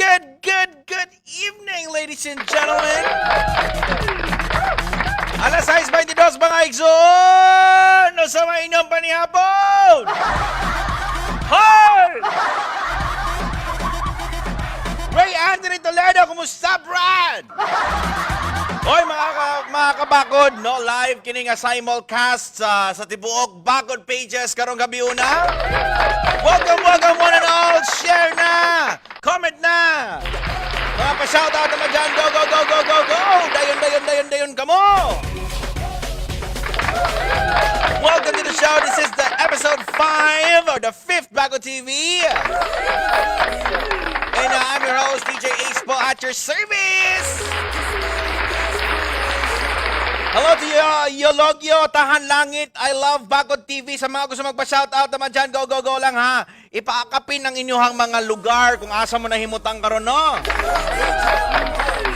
Good evening, ladies and gentlemen. Alas 6:22 mga igsoon! No sa mainom panihapon! Hoy! Ray Anthony Toledo, kumusta, Brad? Hoy, mga kabakod, no? Live kining simulcast sa tibuok bakod pages karong gabi una. Welcome one and all. Share na! Comment na! Mga pa-shoutout naman dyan. Go! Dayon kamo! Welcome to the show. This is the episode 5 of the 5th Bago TV. And I'm your host, DJ Ace po, at your service. Hello to you, Yologyo, Tahan Langit, I love Bagod TV. Sa mga gusto magpa-shoutout naman dyan, go lang ha. Ipaakapin ang inyong mga lugar kung asa mo nahimutang karon, no?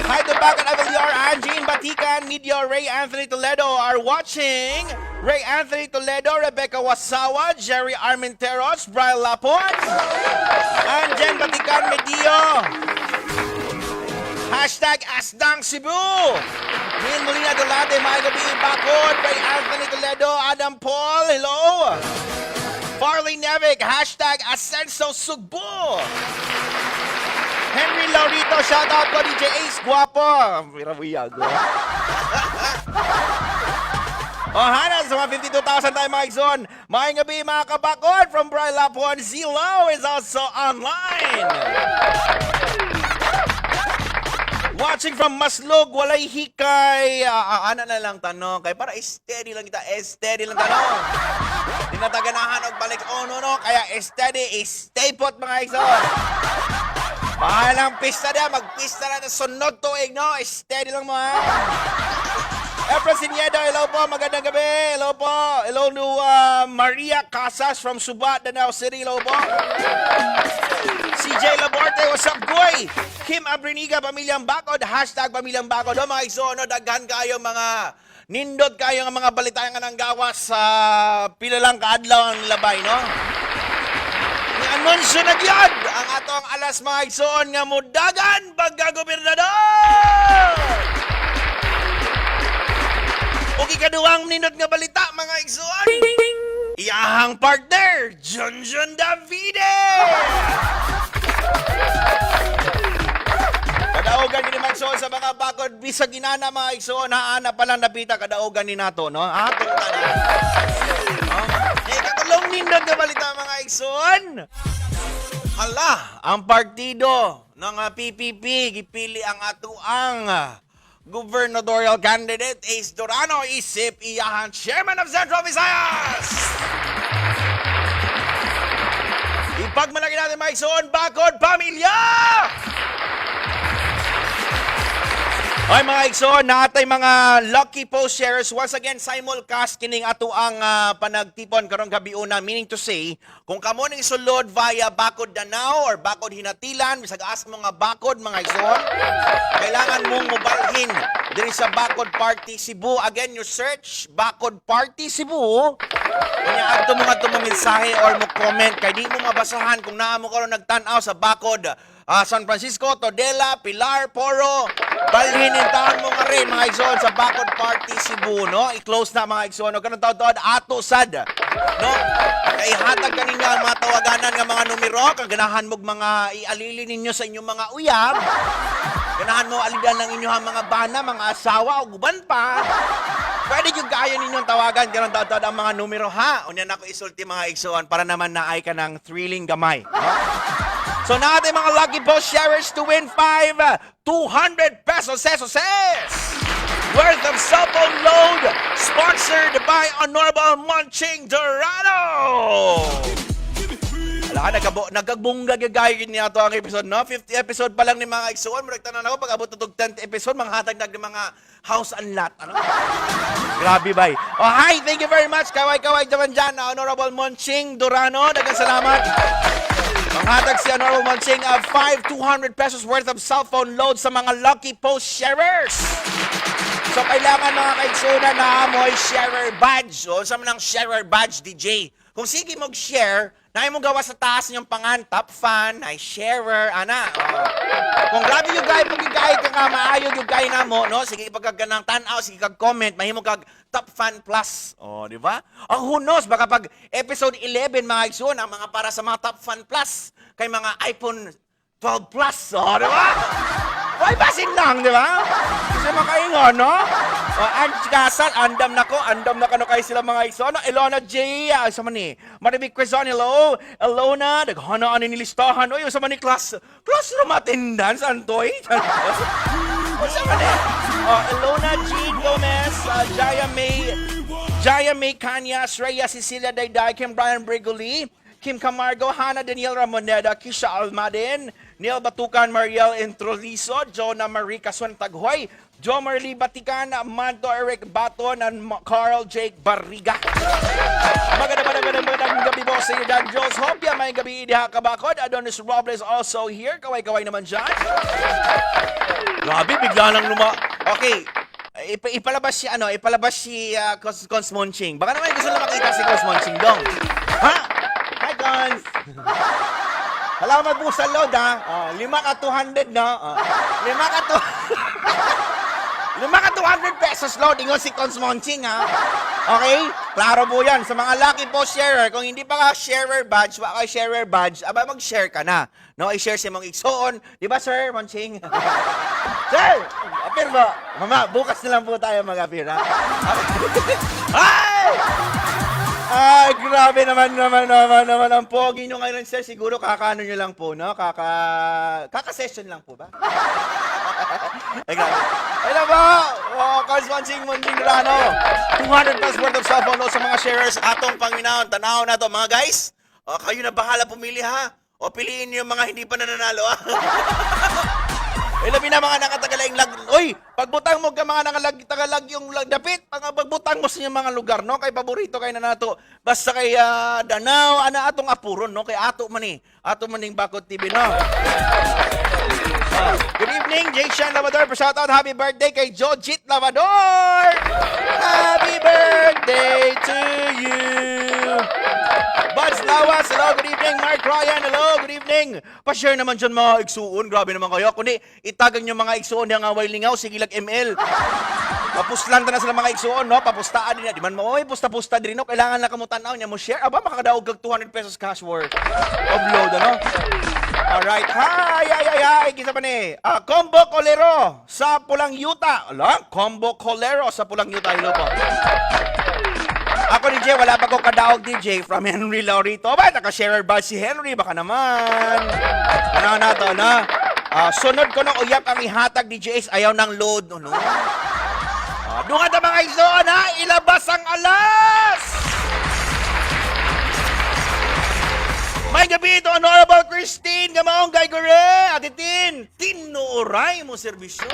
Hi to Bagod Avaliar, Angie Batikan, Media, Ray Anthony Toledo are watching. Ray Anthony Toledo, Rebecca Wasawa, Jerry Armenteros, Brian Lapon, Anjen Batikan Medio. Hashtag Asdang Cebu. Min Molina Delate, may gabi, Bakod, Ray Anthony Toledo, Adam Paul, hello. Farley Nevic, hashtag Ascenso Sugbo. Henry Laurito, shout out ko, DJ Ace, guwapo. Mirabuyag. Hana, sa mga 52,000 tayo mga igsoon. May gabi mga kabakod from Brian Lapuan. Zilo is also online. Watching from Maslog, walay hikay. Ana na lang tanong. Kaya para steady lang kita. Steady lang tanong. Tinataganahan og balik. Oh no. Kaya steady, stay put mga igsoon. Bahalang pista na. Magpista na sa sunod tuig, no? Steady lang mga. Efra Siniedo, hello po. Magandang gabi. Hello po. Hello to Maria Casas from Subat, Danao City. Hello po. CJ Laborte, what's up, boy? Kim Abriniga, Pamilyang Bakod, hashtag Pamilyang Bakod. Mga isono, daghan kayo mga nindot kayo ng mga balita nga nang gawas sa pila lang kaadlaw ang labay, no? Ni-anunsyo na gyud ang atong alas mga igsoon nga mudagan pagkagobernador! O ikaduhang nindot nga balita mga igsoon, iyahang partner, John Davide! Kadaogan gini magsoon sa mga bakod bisag ginana mga igsoon, haana pa lang napita kadaogan ni nato, no? Atong tanan. Katulong nindot nga balita mga igsoon. Hala, ang partido ng PPP gipili ang atuang gubernatorial candidate Ace Durano isip iyahan chairman of Central Visayas. Ipagmalaki natin mga igsoon, bakod pamilya! Ay mga igsoon, natay mga lucky post shares. Once again, simulcast kining ato ang panagtipon karong gabi una. Meaning to say, kung kamo ning sulod via Bakod Danao or Bakod Hinatilan, bisag as mga bakod mga igsoon, kailangan mong mobalhin diri sa Bakod Party Cebu. Again, you search Bakod Party Cebu. Kanya adto mo nga mensahe or mo comment kay di mo mabasahan kung naa mo karon nagtan-aw sa Bakod San Francisco, Todela, Pilar, Poro. Balhin intahan mo nga rin mga igsoon sa Bakod Party Cebu, no? I-close na mga igsoon. O ganun taon ato sad, no? Kay hatag kanina ang mga tawaganan nga mga numero, kang ganahan mo mga ialili ninyo sa inyong mga uyab. Ganahan mo alidan ng inyong mga bana, mga asawa o guban pa. Pwede yung kaya ninyong tawagan, ganun taon ang mga numero, ha? Unya na ko isulti mga igsoon para naman naay ka ng thrilling gamay, no? So natin mga lucky post sharers to win 200 pesos worth of cell phone load sponsored by Honorable Monching Dorado. Wala ka, nagagbungga gagayin niya ito ang episode, no? 50 episode pa lang ni mga igsoon. Murag tanan ako, pag abot ito 10th episode, mga hatag ng mga house and lot. Ano? Grabe, bay. Oh, hi, thank you very much. Kaway-kaway naman dyan, Honorable Monching Dorano. Dagang salamat. Manghatag si Honorable Monching of 200 pesos worth of cell phone load sa mga lucky post sharers. So, kailangan mga kaigsoon na amoy sharer badge. O, sa manang sharer badge, DJ. Kung sige mag-share Na mo gawa sa taas niyong pangan, top fan, ay sharer, ana. Kung grabe yung guy, pag yung guy ka nga maayog yung guy na mo, no? Sige, pagka ganang tanaw, sige kag comment, mahimo kag top fan plus. Di ba? Who knows, baka pag episode 11, mga igsoon, ang mga para sa mga top fan plus, kay mga iPhone 12 plus, di ba? Why basin lang, di ba? Kasi makaingon, no? Kasan, andam na ka no kayo sila mga iso. Ano, Elona J, sa mani. Maribig Quezon, hello. Elona, naghana ani nilistahan. Oy, sa mani classroom attendance, Antoy. Sa mani. Elona Jean Gomez, Jaya May Kanyas, Rhea Cecilia Dayday, Kim Brian Brigoli, Kim Camargo, Hannah Daniel Ramoneda, Kisha Almaden, Neil Batukan, Mariel Introlizo, Jonah Marie Casuan Taghoy, Jo Marley Batikan, Manto Eric Baton, and Carl Jake Barriga. Magandang gabi po sa iyo, Dan Jules Hopia. May gabi diha kabakod. Adonis Robles also here. Kaway-kaway naman dyan. Grabe, bigla lang Okay. Ipalabas si Cons Monching. Baka naman gusto na makita si Cons Monching dong. Ha? Hi, Cons! Salamat po sa load, ha? 5 ka 200, no? 5 ka 200 pesos load. Ingon si Cons Monching, ha? Okay? Klaro po yan. Sa mga lucky po sharer, kung hindi pa ka sharer badge, waka sharer badge, aba mag-share ka na. No, i-share si mong igsoon. Di ba, Sir Monching? Sir! Apir ba? Mama, bukas na lang po tayo mag-apir, ha? Ay! Ay, grabe naman ang pogi nyo ngayon, sir. Siguro kakano nyo lang po, no? Kaka-session lang po ba? Ay, grabe. Ay na ba? Cons Monching Rano. 200 plus worth of cellphone sa mga sharers. Atong panginahon, tanaw na to. Mga guys, kayo na bahala pumili, ha? O piliin nyo yung mga hindi pa nananalo, ha? Labi na mga nakatagalang lag. Uy, pagbutang mo ka mga nakatagalag yung dapit, pagbutang mo sa inyong mga lugar, no? Kay paborito kay na nato. Basta kay Danao, atong apuron, no? Kay ato maning Bakod TV, no? Good evening, Jay Sean Lavador. Shoutout, happy birthday kay Jojit Lavador! Happy birthday to you! Buds Lawas, hello, good evening. Mark Ryan, hello, good evening. Pa-share naman dyan mga igsuon, grabe naman kayo. Kundi, itagang nyo mga igsuon yung away lingaw, sigilag ML. Papuslan na sila mga igsuon, no? Papustaan din na. Di man mo, pusta-pusta din, no? Kailangan na kamutanaw niya mo share. Aba, makakadaog kag 200 pesos cash worth. Upload, ano? Alright, hi, kisa pa ni. Combo Colero sa Pulang Yuta. Combo Colero sa Pulang Yuta, hello po. Ako, DJ, wala pa ko kadaog, DJ, from Henry Laurito. Ba, naka-sharer ba si Henry? Baka naman. Ano na to, no? Sunod ko nung uyap ang ihatag, DJs, ayaw ng load. Ano? Dungan na mga igsoon, ha? Ilabas ang alas! May gabi ito, Honorable Christine, Gamaong Gaygore, Atitin, tinuray mo serbisyo.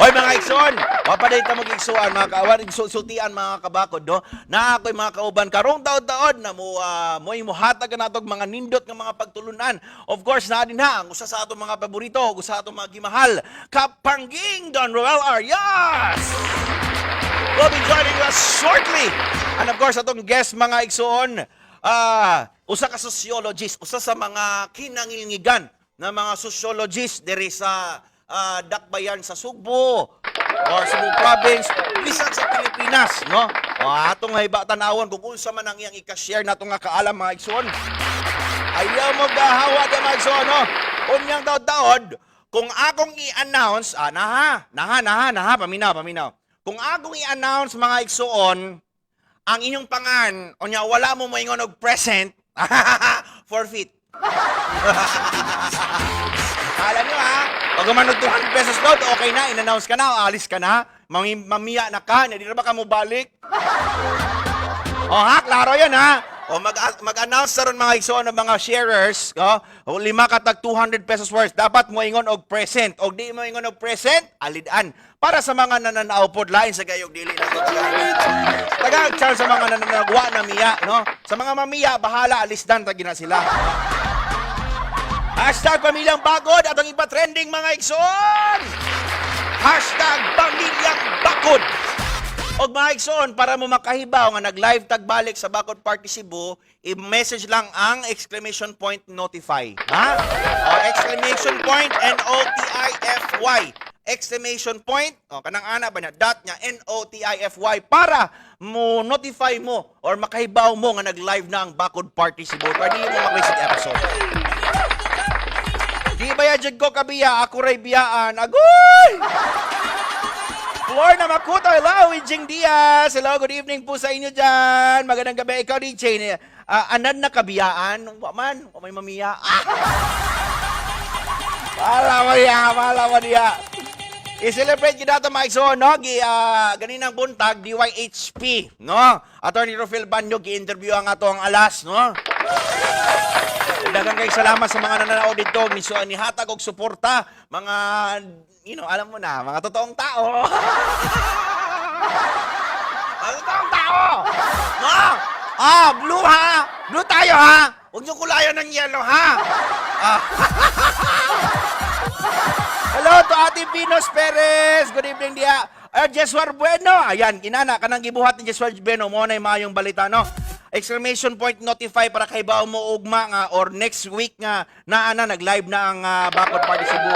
Hoy mga igsoon, papadayta mo igsoon, mga kawan, igsultian mga kabakod, no? Na ako'y mga kauban, karong taon-taon na mo'y muhatag na itong mga nindot ng mga pagtulunan. Of course, na din ha, ang usa sa atong mga paborito, usa sa atong mga gimahal, Kapangging Don Roel Arias! Will be joining us shortly. And of course, atong guest mga igsoon, usa ka sociologist, usa sa mga kinangilngigan na mga sociologist diri sa Dakbayan sa Sugbo or Cebu Province, bisan sa Pilipinas, no? Atong hayba tanawon kung unsa man ang iyang i-share nato nga kaalam mga igsoon. Ayaw mo gahawa di mga igsoon, no? Unyang taod-taod, kung akong i-announce, paminaw. Kung akong i-announce mga igsoon, ang inyong pangan, o niya, wala mo maingon og present, forfeit. Alam nyo ha, pag umanod 200 pesos load, okay na, in-announce ka na, alis ka na, mamiya na ka, hindi na ba ka mo balik? O ha, klaro yan ha. O mag-announce na ron mga igsoon ng mga sharers, o 5 katag 200 pesos worth, dapat mo ingon og present. O di mo ingon og present, alidan. Para sa mga nananaupod, lain sa gayog dili na ito. Tagag-char sa mga nananagwa na miya, no? Sa mga mamiya, bahala, alisdan, tagi na sila. Hashtag Pamilyang Bagod at ang iba trending mga igsoon. Hashtag Pamilyang Bakod. Og maigsoon, para mo makahibaw nga nag-live tagbalik sa Bacot Party Cebu, i-message lang ang exclamation point notify. Ha? O, exclamation point N-O-T-I-F-Y. Exclamation point, o, kanang ana ba na, dot niya, N-O-T-I-F-Y, para mo notify mo or makahibaw mo nga nag-live na ang Bacot Party Cebu. Para di mo mag-visit episode. Di ba yan ko kabiya, ako ray biyaan. Agoy! Lorna Makuto, hello, Wijing Diaz. Hello, good evening po sa inyo dyan. Magandang gabi. Ikaw, DJ. Anad na kabiyaan? Man, o may mamiya. Wala mo niya. I-celebrate kita ito, Mike. So, no, ganinang buntag, DYHP, no? Attorney Rufil Banyo, gi-interview ang atong alas, no? Dagang kayo salamat sa mga nananaod dito, ni hatag og suporta, mga, alam mo na, mga totoong tao. Mga totoong tao! No? Blue ha? Blue tayo ha? Huwag niyo kulayan ng yellow ha? Hello to Ate Pinos Perez. Good evening dia. Jeswar Bueno. Ayan, inana, kanang gibuhat ni Jeswar Bueno. Mo na yung mayong balita, no? Exclamation point notify para kay bao mo ugma nga or next week nga nag-live na ang Bacot Party Cebu.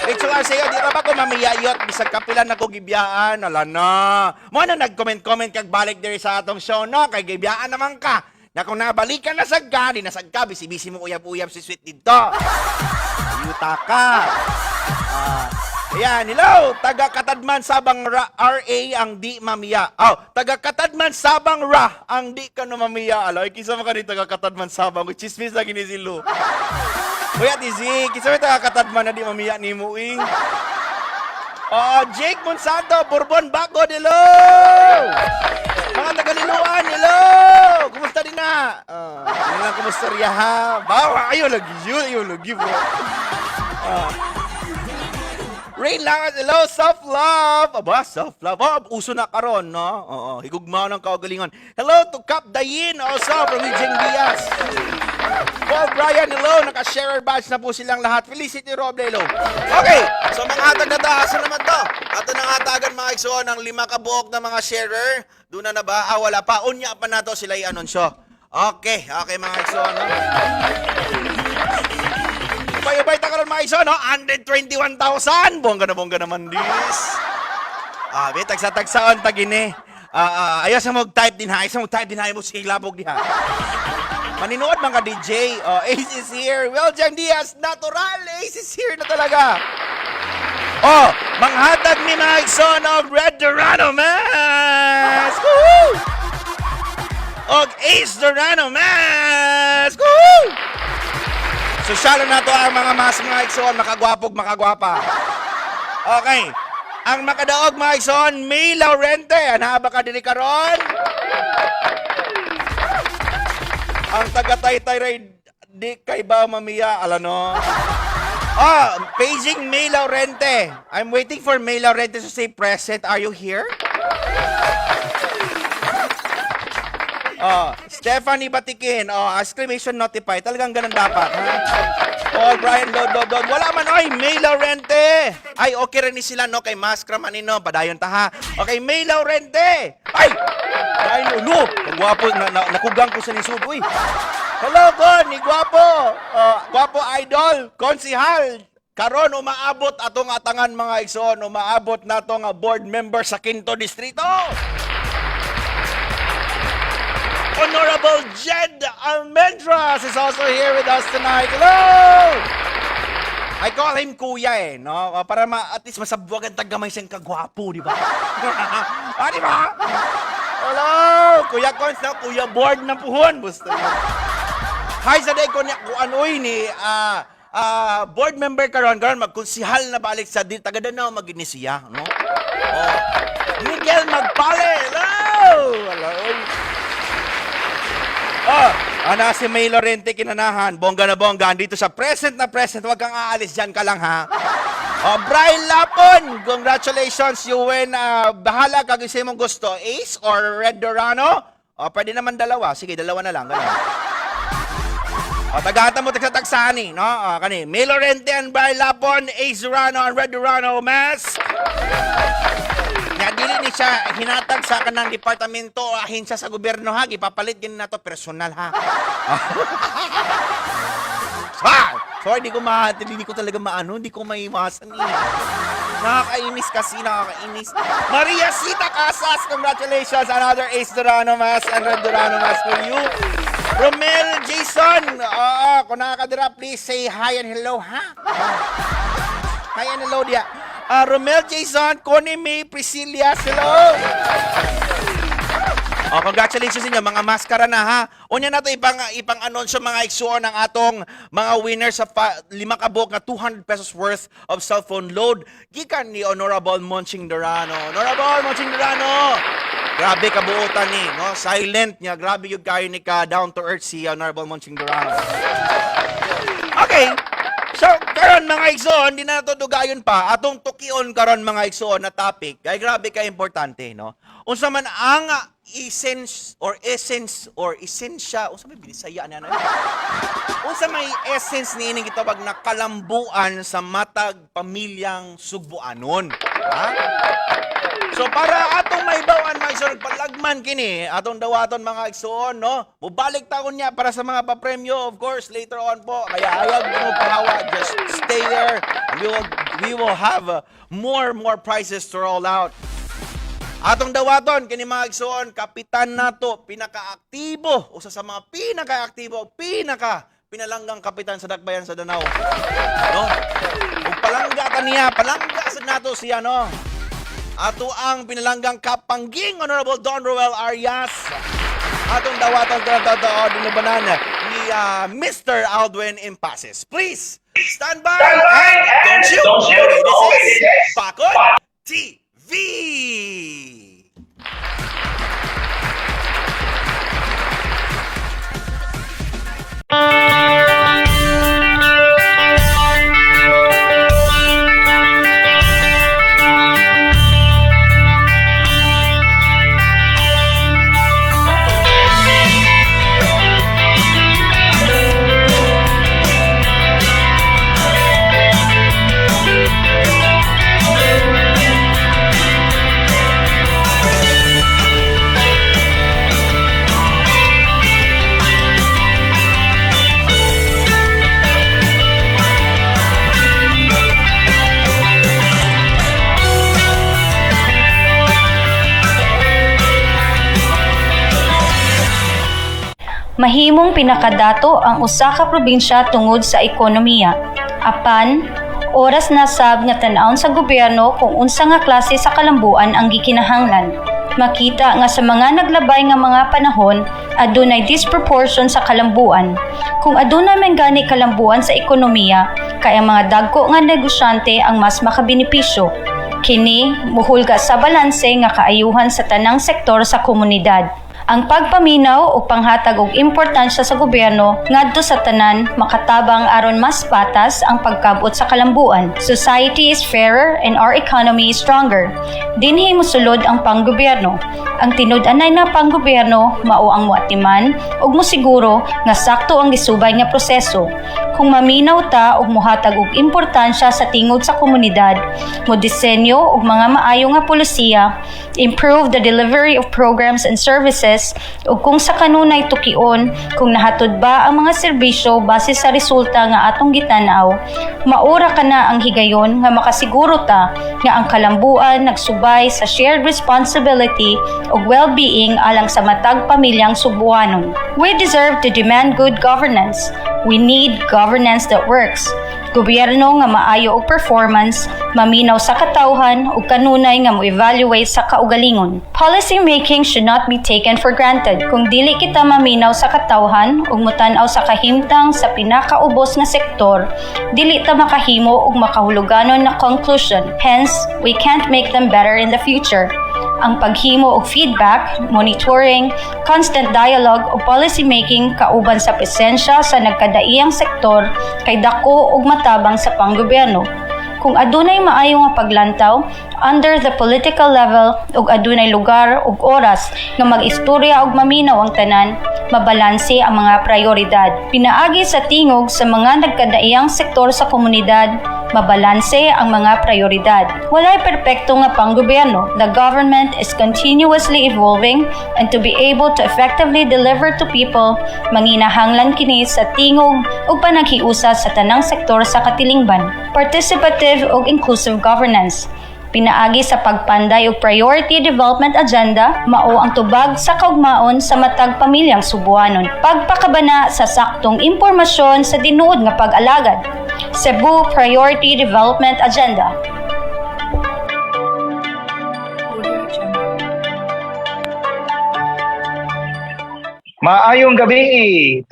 Ito nga sa'yo, di ba ko mamiyayot bisag kapilan na ko gibiyaan, ala na. Mo na nag-comment kag balik diri sa atong show, no? Kay gibiyaan naman ka. Na kung nabalikan na sagka, di nasag ka, bisi-bisi mo uyab-uyab si Sweet dito. Yuta ka. Ayan, hello! Taga-Katadman Sabang RA ang di mamiya. Taga-Katadman Sabang Ra ang di ka no mamiya. Aloy, kisa mo ka ni taga-Katadman Sabang. Chismis lagi ni Zilo. Kuya, Tizi, kisa mo taga-Katadman na di mamiya ni Muing. Jake Monsanto, Bourbon Bagod, hello! Mga taga-Liluan, hello! Kumusta din na? Kumusta riya ha? Bawa, ayaw lagi bro. Rain Langas, hello, self-love. Aba, self-love. Uso na karon, no? Higugmaw ng kaugalingon. Hello to Cap Dayin, also from Wijing Diaz. Paul Brian, hello. Naka-share badge na po silang lahat. Felicity Roble, hello. Okay, so mga hatag na taasan naman to. Ato nang hatagan mga igsoon ng 5 kabuok na mga sharer. Doon na ba? Wala pa. Unya pa na to sila i-anunsyo. Okay, mga igsoon, no? Ubay-ubay ta karon mga iso, no? 121,000. Bongga naman dis. Tagsa-tagsaon tagini. Ayaw sa mag-type din ha. Mo silabog di ha. Maninood mga DJ. Ace is here. Well, Jan Diaz, natural. Ace is here na talaga. Manghatag ni mga iso ng Red Dorano Mask. Woohoo! Og Ace Dorano Mask. Woohoo! Sosyalo na to ang mga mga ikson, makagwapog, makagwapa. Okay. Ang makadaog mga ikson, May Laurente. Anaba ka din karon? Ang taga-Taytay di kay ba mamiya, alano? Paging May Laurente. I'm waiting for May Laurente to say present. Are you here? Stephanie Batikin, exclamation notify. Talagang ganun dapat, ha? Brian Dod. Wala man, May Laurente. Ay, okay rin ni sila, no? Kay Maskra Manino, padayon ta, ha? Okay, May Laurente. Ay, no. Gwapo, nakugang ko sa nisud, uy. Hello, Con, ni Gwapo. Gwapo Idol, Konsihal. Karon umaabot atong atangan mga igsoon, umaabot nato nga board member sa Quinto Distrito. Honorable Jed Almendras is also here with us tonight. Hello! I call him Kuya no? Para at least masabwag ang tagamay siyang kagwapo, di ba? Di ba? Hello! Kuya Cons na, Kuya Board na puhon. Busto yun. Hi sa day ko niya, kuanoy ni board member karon magkonsihal na balik sa taga-Danao mag-inisiya, no? Miguel Magpale. Hello! Ana si May Laurente kinanahan, bongga na bongga, dito sa present na present, huwag kang aalis dyan ka lang ha. Brian Lapon, congratulations, you win, bahala kag isa mong gusto, Ace or Red Dorano? Pwede naman dalawa, sige dalawa na lang, ganun. Tagahatan mo tagsa-tagsani, no? Kani, May Laurente and Brian Lapon, Ace Dorano and Red Dorano, Mask. Dili ni siya hinatag sa kanang departamento o ahensya sa gobyerno ha, gipapalit gini nato personal ha. Sorry, hindi ko talaga hindi ko maiwasan eh. Nakakainis kasi, nakakainis. Maria Sita Casas, congratulations, another Ace Duranomas and Red Duranomas for you. Romel Jason, kung nakakadira, please say hi and hello, ha? Hi and hello, dia. Romel Jason, Connie May Priscilla, hello. Congratulations inyo, mga maskara na ha. Unya nato ipang-anunsyo mga igsuon ng atong mga winners sa 5 kabok na 200 pesos worth of cellphone load. Gikan ni Honorable Monching Durano. Honorable Monching Durano! Grabe kabuutan ni, no? Silent niya. Grabe yung kayo ni ka down to earth si Honorable Monching Durano. Okay. So, karon mga igsoon, hindi na nato dugayon pa. Atong tukion karon mga igsoon na topic. Kaya grabe ka importante, no? Unsa man ang essence or essensya, unsa may binisaya na unsa may essence ni ining gitawag na kalambuan sa matag pamilyang Sugbuanon. Ha? So para atong maibawan mga igsoon palagman kini, atong dawaton mga igsoon, no? Mubalik taon niya para sa mga papremyo, of course, later on po. Kaya ayag mo pahawa, just stay there. We will have more prizes to roll out. Atong dawaton kini mga igsoon, kapitan nato pinakaaktibo, usa sa mga pinakaaktibo, pinalanggang kapitan sa Dakbayan sa Danau. No? Ug palangga niya, palangga sa nato siya, no. Ato ang pinalanggang kapangging Honorable Don Roel Arias. Atong dawaton dinubanan ni Mr. Aldwin Impases. Please stand by and don't shoot. Okay, this is Bakod TV. Mahimong pinakadato ang usa ka probinsya tungod sa ekonomiya. Apan, oras na sab nga tan-awon sa gobyerno kung unsa nga klase sa kalambuan ang gikinahanglan. Makita nga sa mga naglabay nga mga panahon, adunay disproportion sa kalambuan. Kung adunay man gani kalambuan sa ekonomiya, kay ang mga dagko nga negosyante ang mas makabenepisyo. Kini muhulga sa balanse nga kaayuhan sa tanang sektor sa komunidad. Ang pagpaminaw o panghatag og importansya sa gobyerno ngadto sa tanan makatabang aron mas patas ang pagkabot sa kalambuan. Society is fairer and our economy is stronger. Dinhi mosulod ang panggobyerno. Ang tinud-anay na panggobyerno mao ang moatiman ug mosiguro nga sakto ang gisubay nga proseso. Kung maminaw ta og mohatag og importansya sa tingog sa komunidad, modesenyo og mga maayo nga polisiya, improve the delivery of programs and services, ug kung sa kanunay tukion kung nahatod ba ang mga serbisyo base sa resulta nga atong gitanaw, maura kana ang higayon nga makasiguro ta nga ang kalambuan nagsubay sa shared responsibility ug well-being alang sa matag pamilyang Sugbuanon. We deserve to demand good governance. We need governance that works. Gobyerno nga maayo og performance, maminaw sa katawhan ug kanunay nga mo-evaluate sa kaugalingon. Policy making should not be taken for granted. Kung dili kita maminaw sa katawhan ug motan-aw sa kahimtang sa pinakaubos nga sektor, dili ta makahimo og makahuluganon na conclusion. Hence, we can't make them better in the future. Ang paghimo og feedback, monitoring, constant dialogue o policy making kauban sa presensya sa nagkadaiyang sektor kay dako ug matabang sa panggobyerno. Kung adunay maayo nga paglantaw under the political level ug adunay lugar ug oras nga mag-istorya ug maminaw ang tanan, mabalanse ang mga prioridad. Pinaagi sa tingog sa mga nagkadaiyang sektor sa komunidad, mabalanse ang mga prioridad. Walay perpekto nga panggobyerno. The government is continuously evolving and to be able to effectively deliver to people, manginahanglan kini sa tingog ug panaghiusa sa tanang sektor sa katilingban. Participative ug inclusive governance. Pinaagi sa pagpanday og priority development agenda, mao ang tubag sa kaugmaon sa matag pamilyang Subuanon. Pagpakabana sa saktong impormasyon sa tinuod nga pag-alagad. Cebu Priority Development Agenda. Maayong gabi.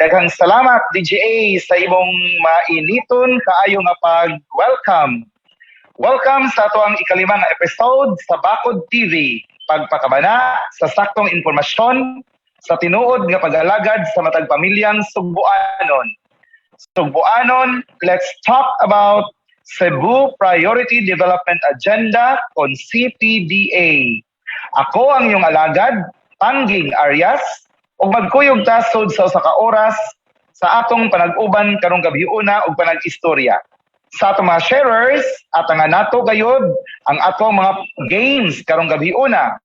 Daghang salamat DJA sa imong mainiton kaayo nga pag-welcome. Welcome sa ato ang ikalimang episode sa Bakod TV. Pagpakabana sa saktong impormasyon sa tinuod nga pag-alagad sa matag pamilyang Subuanon. Subuanon, let's talk about Cebu Priority Development Agenda on CPDA. Ako ang iyong alagad, Pangging Arias, ug magkuyog tasod sa usa ka oras sa atong panag-uban karong gabiuna ug panag-istorya. Sa atong mga sharers, at nga nato gayud ang atong mga games karong gabiuna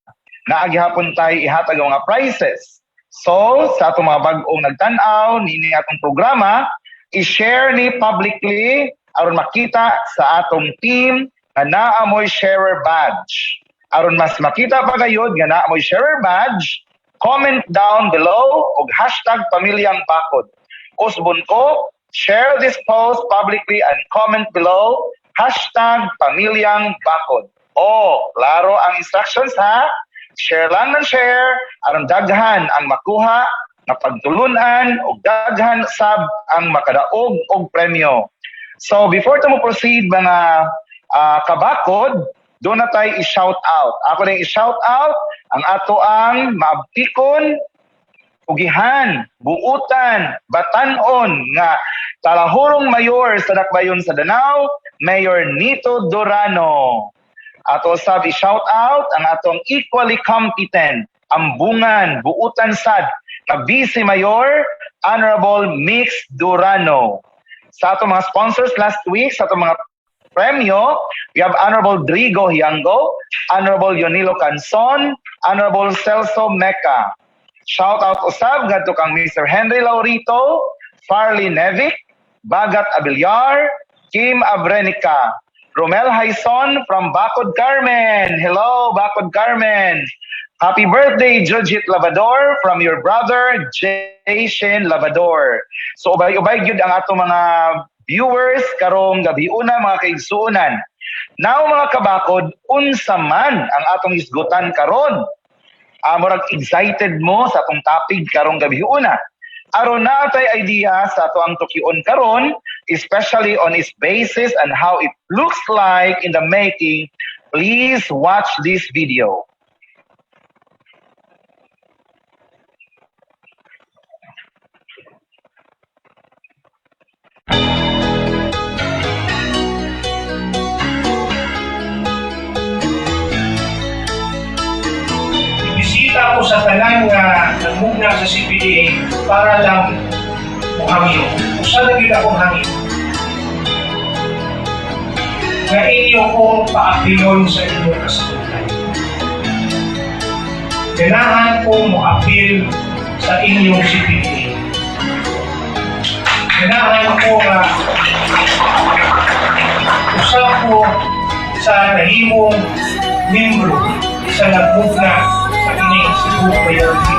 na agihapon tayo ihatag ang mga prizes. So, sa atong mga bag-ong nagtan-aw nini atong programa, i-share ni publicly aron makita sa atong team nga naamoy sharer badge. Aron mas makita pa gayud nga naamoy sharer badge, comment down below og hashtag Pamilyang Bakod. Usbon ko, share this post publicly and comment below hashtag Pamilyang Bakod. Klaro ang instructions ha. Share lang ng share aron daghan ang makuha na pagtulunan o daghan sab ang makadaog og premyo. So before to mo proceed mga kabakod, doon na tayo i-shout out. Ako rin i-shout out ang ato ang maabtikon, ugihan, buutan, batanon nga talahurong mayor sa Dakbayon sa Danao, Mayor Nito Dorano. Ato sab i-shout out ang atong equally competent, ambungan, buutan sad na Vice Mayor, Honorable Mix Durano. Sa atong mga sponsors last week, sa atong mga premyo, we have Honorable Drigo Hiango, Honorable Yonilo Canson, Honorable Celso Meca. Shout out usab ngadto kang Mr. Henry Laurito, Farley Nevic, Bagat Abiliar, Kim Abrenica, Romel Haison from Bacod Carmen. Hello, Bacod Carmen. Happy birthday, Judgit Lavador, from your brother, Jason Lavador. So, ubay-ubay yun ang ato mga viewers karong gabiuna mga kaigsuunan. Now mga kabakod, unsa man ang atong isgutan karon? Murag excited mo sa atong topic karong gabiuna. Aron na tay idea sa ato ang tukyon karon, especially on its basis and how it looks like in the making, please watch this video. Bisita ako sa tanan nga nagmugna sa CPDA para lang muhangyo. Usa na gid akong hangin. Nga inyo ko paapilon sa inyong kasagutan. Kailangan ko mo-appeal sa inyong CPDA. Kailangan ko nga usap ko sa nahimong membro sa nagmugna sa inyong Cebu Priority.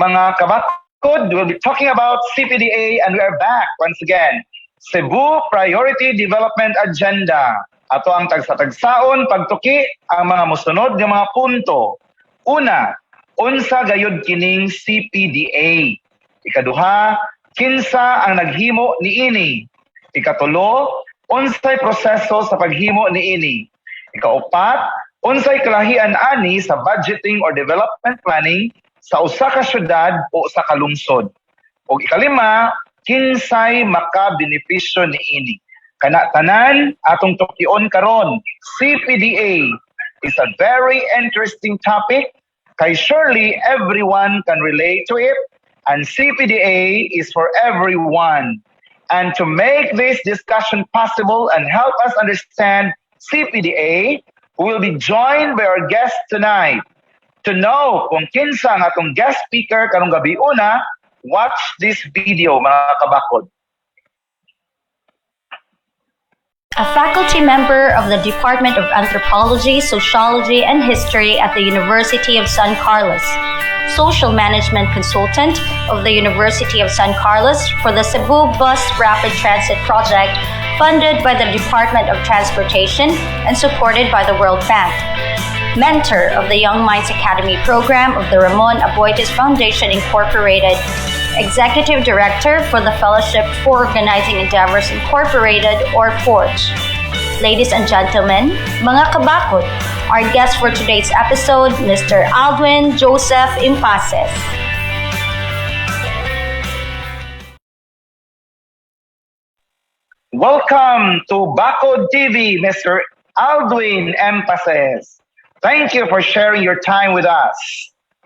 Mga kabakod, we'll be talking about CPDA and we are back once again. Cebu Priority Development Agenda. Ato ang tagsa-tagsaon pagtuki ang mga mosunod nga mga punto. Una, unsa gayud kining CPDA. Ikaduha, kinsa ang naghimo niini. Ikatulo, unsay proseso sa paghimo niini. Ikaupat, unsay kalahian ani sa budgeting or development planning sa usa ka syudad o usa ka lungsod. Ug ikalima, kinsay makabenepisyo niini. Kana tanan atong tukyon karon, CPDA is a very interesting topic kay surely everyone can relate to it and CPDA is for everyone. And to make this discussion possible and help us understand CPDA, we will be joined by our guest tonight. To know kung kinsa ang atong guest speaker karong gabi una, watch this video mga kabakod. A faculty member of the Department of Anthropology, Sociology, and History at the University of San Carlos, social management consultant of the University of San Carlos for the Cebu Bus Rapid Transit Project funded by the Department of Transportation and supported by the World Bank. Mentor of the Young Minds Academy program of the Ramon Aboitiz Foundation Incorporated, Executive Director for the Fellowship for Organizing Endeavors Incorporated, or FORGE. Ladies and gentlemen, mga kabakod, our guest for today's episode, Mr. Aldwin Joseph Impases. Welcome to Bakod TV, Mr. Aldwin Impases. Thank you for sharing your time with us.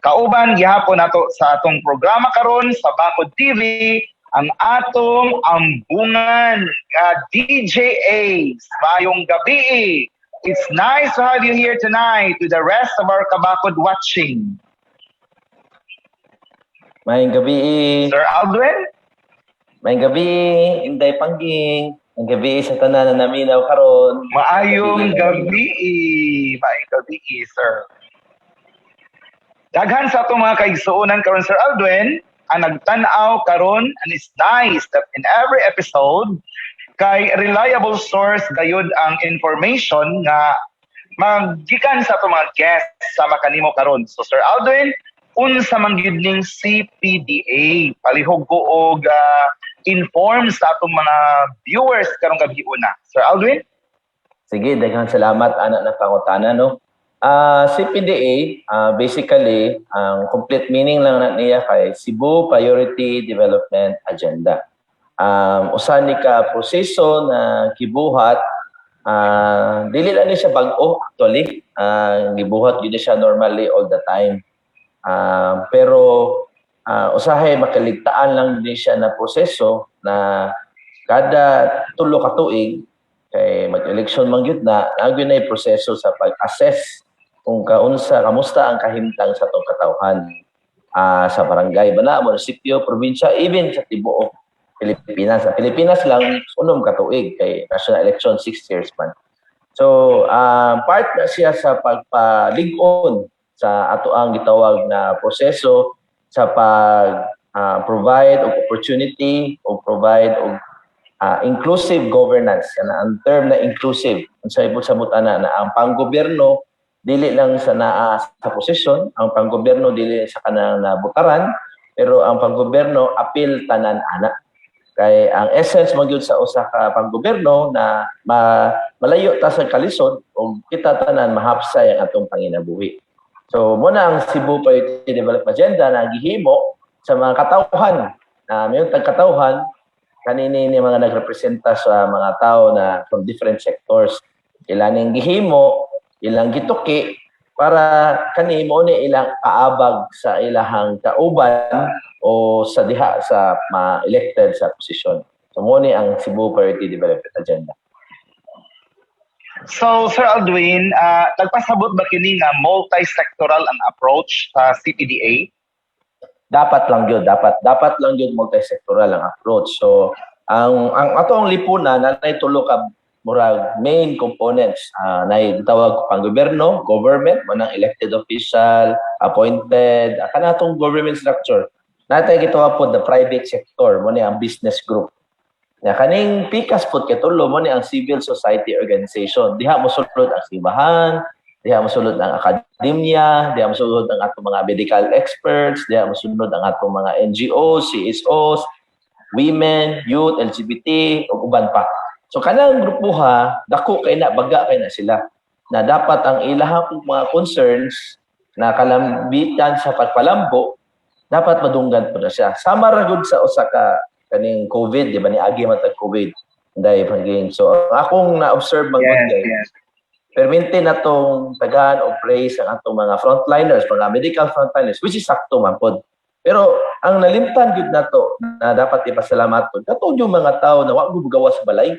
Kauban gihapon nato sa atong programa karon sa Bakod TV ang atong ambungan DJ Ace. Mayong gabi. It's nice to have you here tonight with the rest of our kabakod watching. Mayong gabi. Sir Aldwin? Mayong gabi, Inday Pangging. Ang gabi sa tanan na naminaw karon. Maayong gabi. Maayong gabi, sir. Daghan sa atong mga kaigsuonan karon Sir Aldwin, ang nagtan-aw karon, and it's nice that in every episode kay reliable source gayud ang information nga magikan sa atong mga guests sa makanimo karon. So Sir Aldwin, unsa man gyud ning CPDA? Palihog ko og inform sa atong mga viewers karong gabi una. Sir Aldwin? Sige, daghang salamat anak na pangutana no. CPDA, basically, ang complete meaning lang na niya kay Cebu Priority Development Agenda. Usa ni ka proseso na gibuhat, dili lang ni siya bag-o actually. Gibuhat gyud siya normally all the time. Pero usahay makaligtaan lang din siya na proseso na kada tulo ka tuig kay mag-election man gyud na nagyud na proseso sa pag-assess kung kamusta ang kahimtang sa atong katawhan sa barangay, bana, munisipyo, probinsya, even sa tibuok Pilipinas. Sa Pilipinas lang, unom katuig kay national election 6 years man. So, part na siya sa pagpalig-on sa ato ang gitawag na proseso sa pag-provide og opportunity o provide og inclusive governance. Yan ang term na inclusive. Sa ibig sabutan na ang panggobyerno dili lang sa naa sa posisyon, ang panggobyerno dili sa kanang nabutaran, pero ang panggobyerno apil tanan ana. Kay ang essence mo gyud sa usa ka panggobyerno na malayo ta sa kalisod ug kita tanan mahapsay ang atong panginabuhi. So mo na ang Cebu Priority Development Agenda na gihimo sa mga katawhan. Mayong tagkatawhan kanini ni mga nagrepresenta sa mga tao na from different sectors. Ilaning gihimo, ilang gituki para kani mo ni ilang kaabag sa ilahang kauban o sa diha sa ma-elected sa posisyon. So mo ni ang Cebu Priority Development Agenda. So Sir Aldwin, nagpasabot ba kini nga multi-sectoral ang approach sa CPDA? Dapat lang yun multi-sectoral ang approach. So ang atong lipunan na tulo ka murag main components na gitawag pang gobyerno, government, manang elected official, appointed, kanatong government structure. Natay gitawag po the private sector, mo ni ang business group. Na kaning pikas pod katulo mo ni ang civil society organization. Diha mosulod ang simbahan, diha mosulod ang akademya, diha mosulod ang atong mga medical experts, diha mosulod ang atong mga NGOs, CSOs, women, youth, LGBT, ug uban pa. So kanang grupuha, dako kay na, baga kay na sila. Na dapat ang ilahang mga concerns na kalambitan sa pagpalambo, dapat madunggan po na siya. Sama ra gud sa usa ka kaning COVID, di ba ni agi man tag COVID. Dahil paging so ang akong na-observe man gud kay permente na tong tagahan o praise ang atong mga frontliners, mga medical frontliners, which is sakto man pod. Pero ang nalimtan gud nato na dapat ipasalamat pod katong yung mga tao na wa gyud gawas balay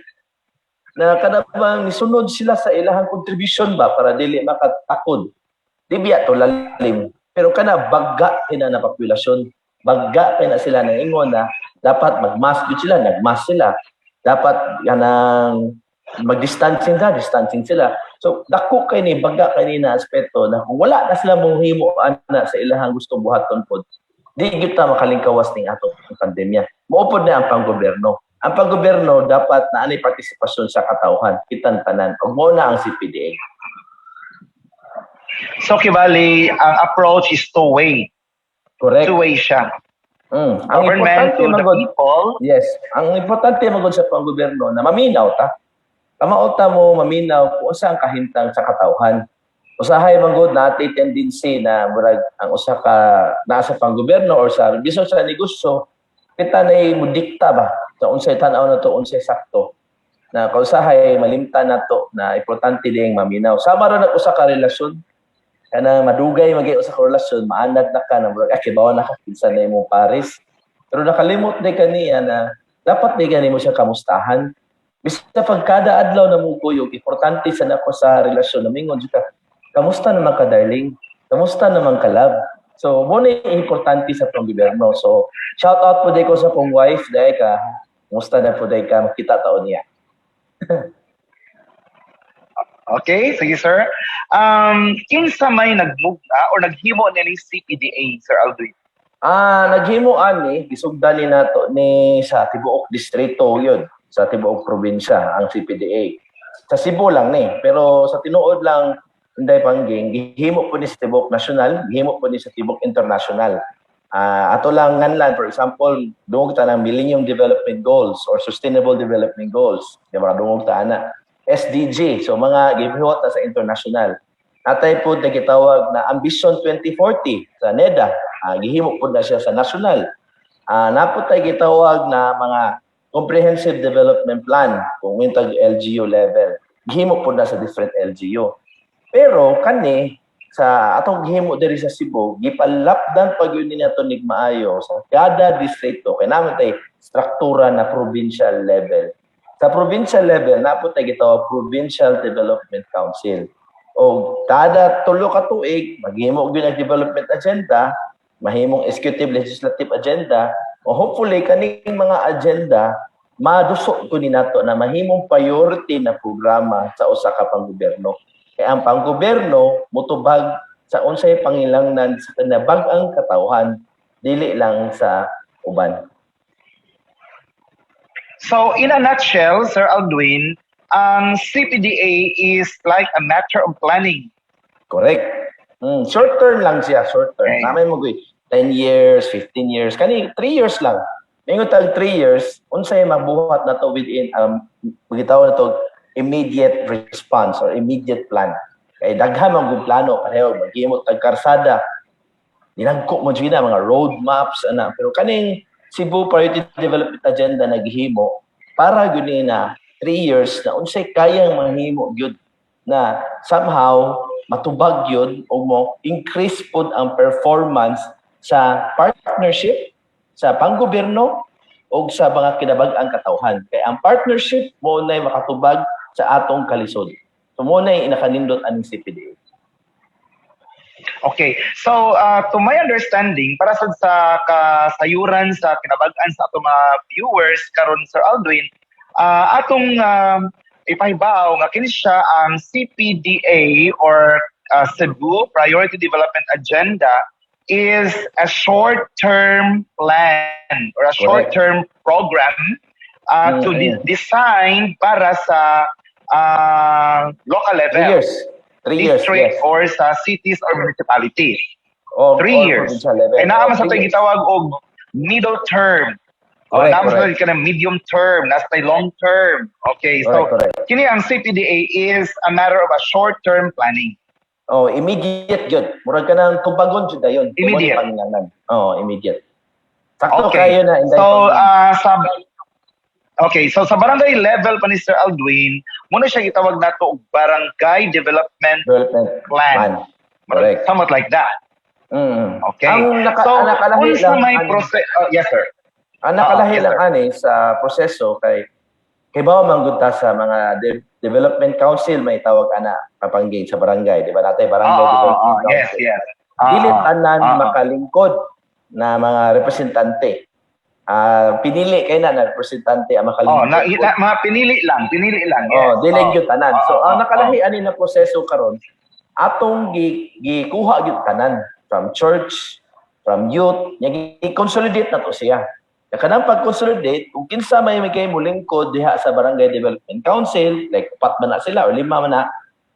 na kanabang nisunod sila sa ilahang contribution ba para dili makatakod. Di biya to lalim. Pero kana bagga ina na populasyon, bagga pa na sila nang ingon na dapat mag-mask sila, nag-mask sila. Dapat ganang mag-distancing sila. So dako kay ni bagga kay ni na aspeto na kung wala na sila mohimo ana sa ilahang gusto buhaton pod, di gyud ta makalingkawas ning atong pandemya. Moupod na ang panggobyerno. Ang panggobyerno dapat na anay partisipasyon sa katawhan, kitang tanan. Ug mo na ang CPDA. So kibali, ang approach is two-way. Correct. Two-way siya. Ang Government importante to the magod, people. yes, ang importante magod sa panggobyerno na maminaw ta. Kamauta mo maminaw kung usa ang kahintang sa katawhan. Usahay magod na atay tendency na murag ang usa ka nasa panggobyerno or sa biso sa negosyo, kita na mudikta ba sa unsay tan-aw na to, unsay sakto. Na kausahay malimtan nato na importante ding maminaw. Sama ra nag usa ka relasyon kana madugay magay usa ka relasyon, maanad na ka na murag akibaw na ka kinsa na imong pares. Pero nakalimot di kaniya na dapat di ganimo siya kamustahan. Basta pag kada adlaw na mo kuyog, importante sa nako sa relasyon na mingon ka, kamusta naman ka darling? Kamusta naman ka love? So mo ni importante sa panggobyerno. So shout out po day ko sa pong wife dai ka. Kamusta na po day ka makita taon niya. Okay, sige sir. Kinsa may nagmugna or naghimo ni CPDA, Sir Aldrin? Naghimo ani gisugdan ni nato ni sa tibuok distrito yun, sa tibuok probinsya ang CPDA. Sa Cebu lang ni, pero sa tinuod lang Inday Pangging, gihimo po ni sa tibuok national, gihimo po ni sa tibuok international. Ato lang nganlan, for example, dungog ta ng Millennium Development Goals or Sustainable Development Goals. Di ba? Dungog ta na. SDG, so mga gibuhat na sa international. Atay po na gitawag na Ambition 2040 sa NEDA. Gihimo po na siya sa national. Napot tay gitawag na mga Comprehensive Development Plan kung wintag LGU level. Gihimo po na sa different LGU. Pero kani sa atong gihimo diri sa Cebu, gipalapdan pag yun nato nigmaayo sa kada distrito kay naman tay struktura na provincial level. Sa provincial level, napot tay gitawag Provincial Development Council. O kada tulo ka tuig, maghimo gyud ang development agenda, mahimong executive legislative agenda, o hopefully kaning mga agenda madusok ko ni nato na mahimong priority na programa sa usa ka panggobyerno. Kaya ang panggobyerno mutubag sa unsay pangilangnan sa kanabag-ang katawhan, dili lang sa uban. So in a nutshell, Sir Aldwin, CPDA is like a matter of planning. Correct. Short term lang siya, short term. Okay. Namay mo 10 years, 15 years, kani 3 years lang. Ngayon tag 3 years, unsay mabuhat na to within gitaw na to immediate response or immediate plan. Kay daghan man gud plano pareho maghimo tag karsada. Dinagko mo gyud mga road maps ana, pero kaning Cebu Priority Development Agenda naghimo para gyud na 3 years na unsay kayang mahimo gyud na somehow matubag yun o mo increase pod ang performance sa partnership sa panggobyerno o sa mga kinabag-ang katawhan. Kaya ang partnership mo na makatubag sa atong kalisod. So mo na inakanindot aning CPDA. Okay. So to my understanding, para sa kasayuran sa kinabag-an sa atong mga viewers karon Sir Aldwin, atong ipahibaw nga kini siya ang CPDA or Cebu Priority Development Agenda is a short-term plan or a short-term program to design para sa local 3 level, years. 3 years, district, yes. or sa cities or municipalities. Or 3 years. provincial level. Kaya naman sa 3 tayo years. gitawag og middle term. Correct, Naman sa correct. tayo medium term, nasa tayo long term. Okay, so Correct. kini ang CPDA is a matter of a short-term planning. Immediate yun. Murag ka ng tubagon jud dayon. Immediate. Immediate. Sakto Okay. kayo na. So sa barangay level pa ni Sir Aldwin, muna siya gitawag nato og barangay development Development plan. Correct. Somewhat like that. Okay. Ang So, nakalahi unsa lang, may yes sir. ang nakalahi yes, lang sir. ani sa proseso kay bawa manggudta sa mga development council may tawag ana papangging sa barangay, di ba natay barangay development council. Yes. Dili tanan makalingkod na mga representante. Pinili kay na representante ang makalingkod. Mga pinili lang. Yes. Dili gyud tanan. So ang nakalahi ani na proseso karon atong gikuha gyud tanan from church, from youth, i-consolidate na to siya. Kanang pag-consolidate, kung kinsa may kay mulingkod diha sa Barangay Development Council, like 4 man na sila or 5 man na,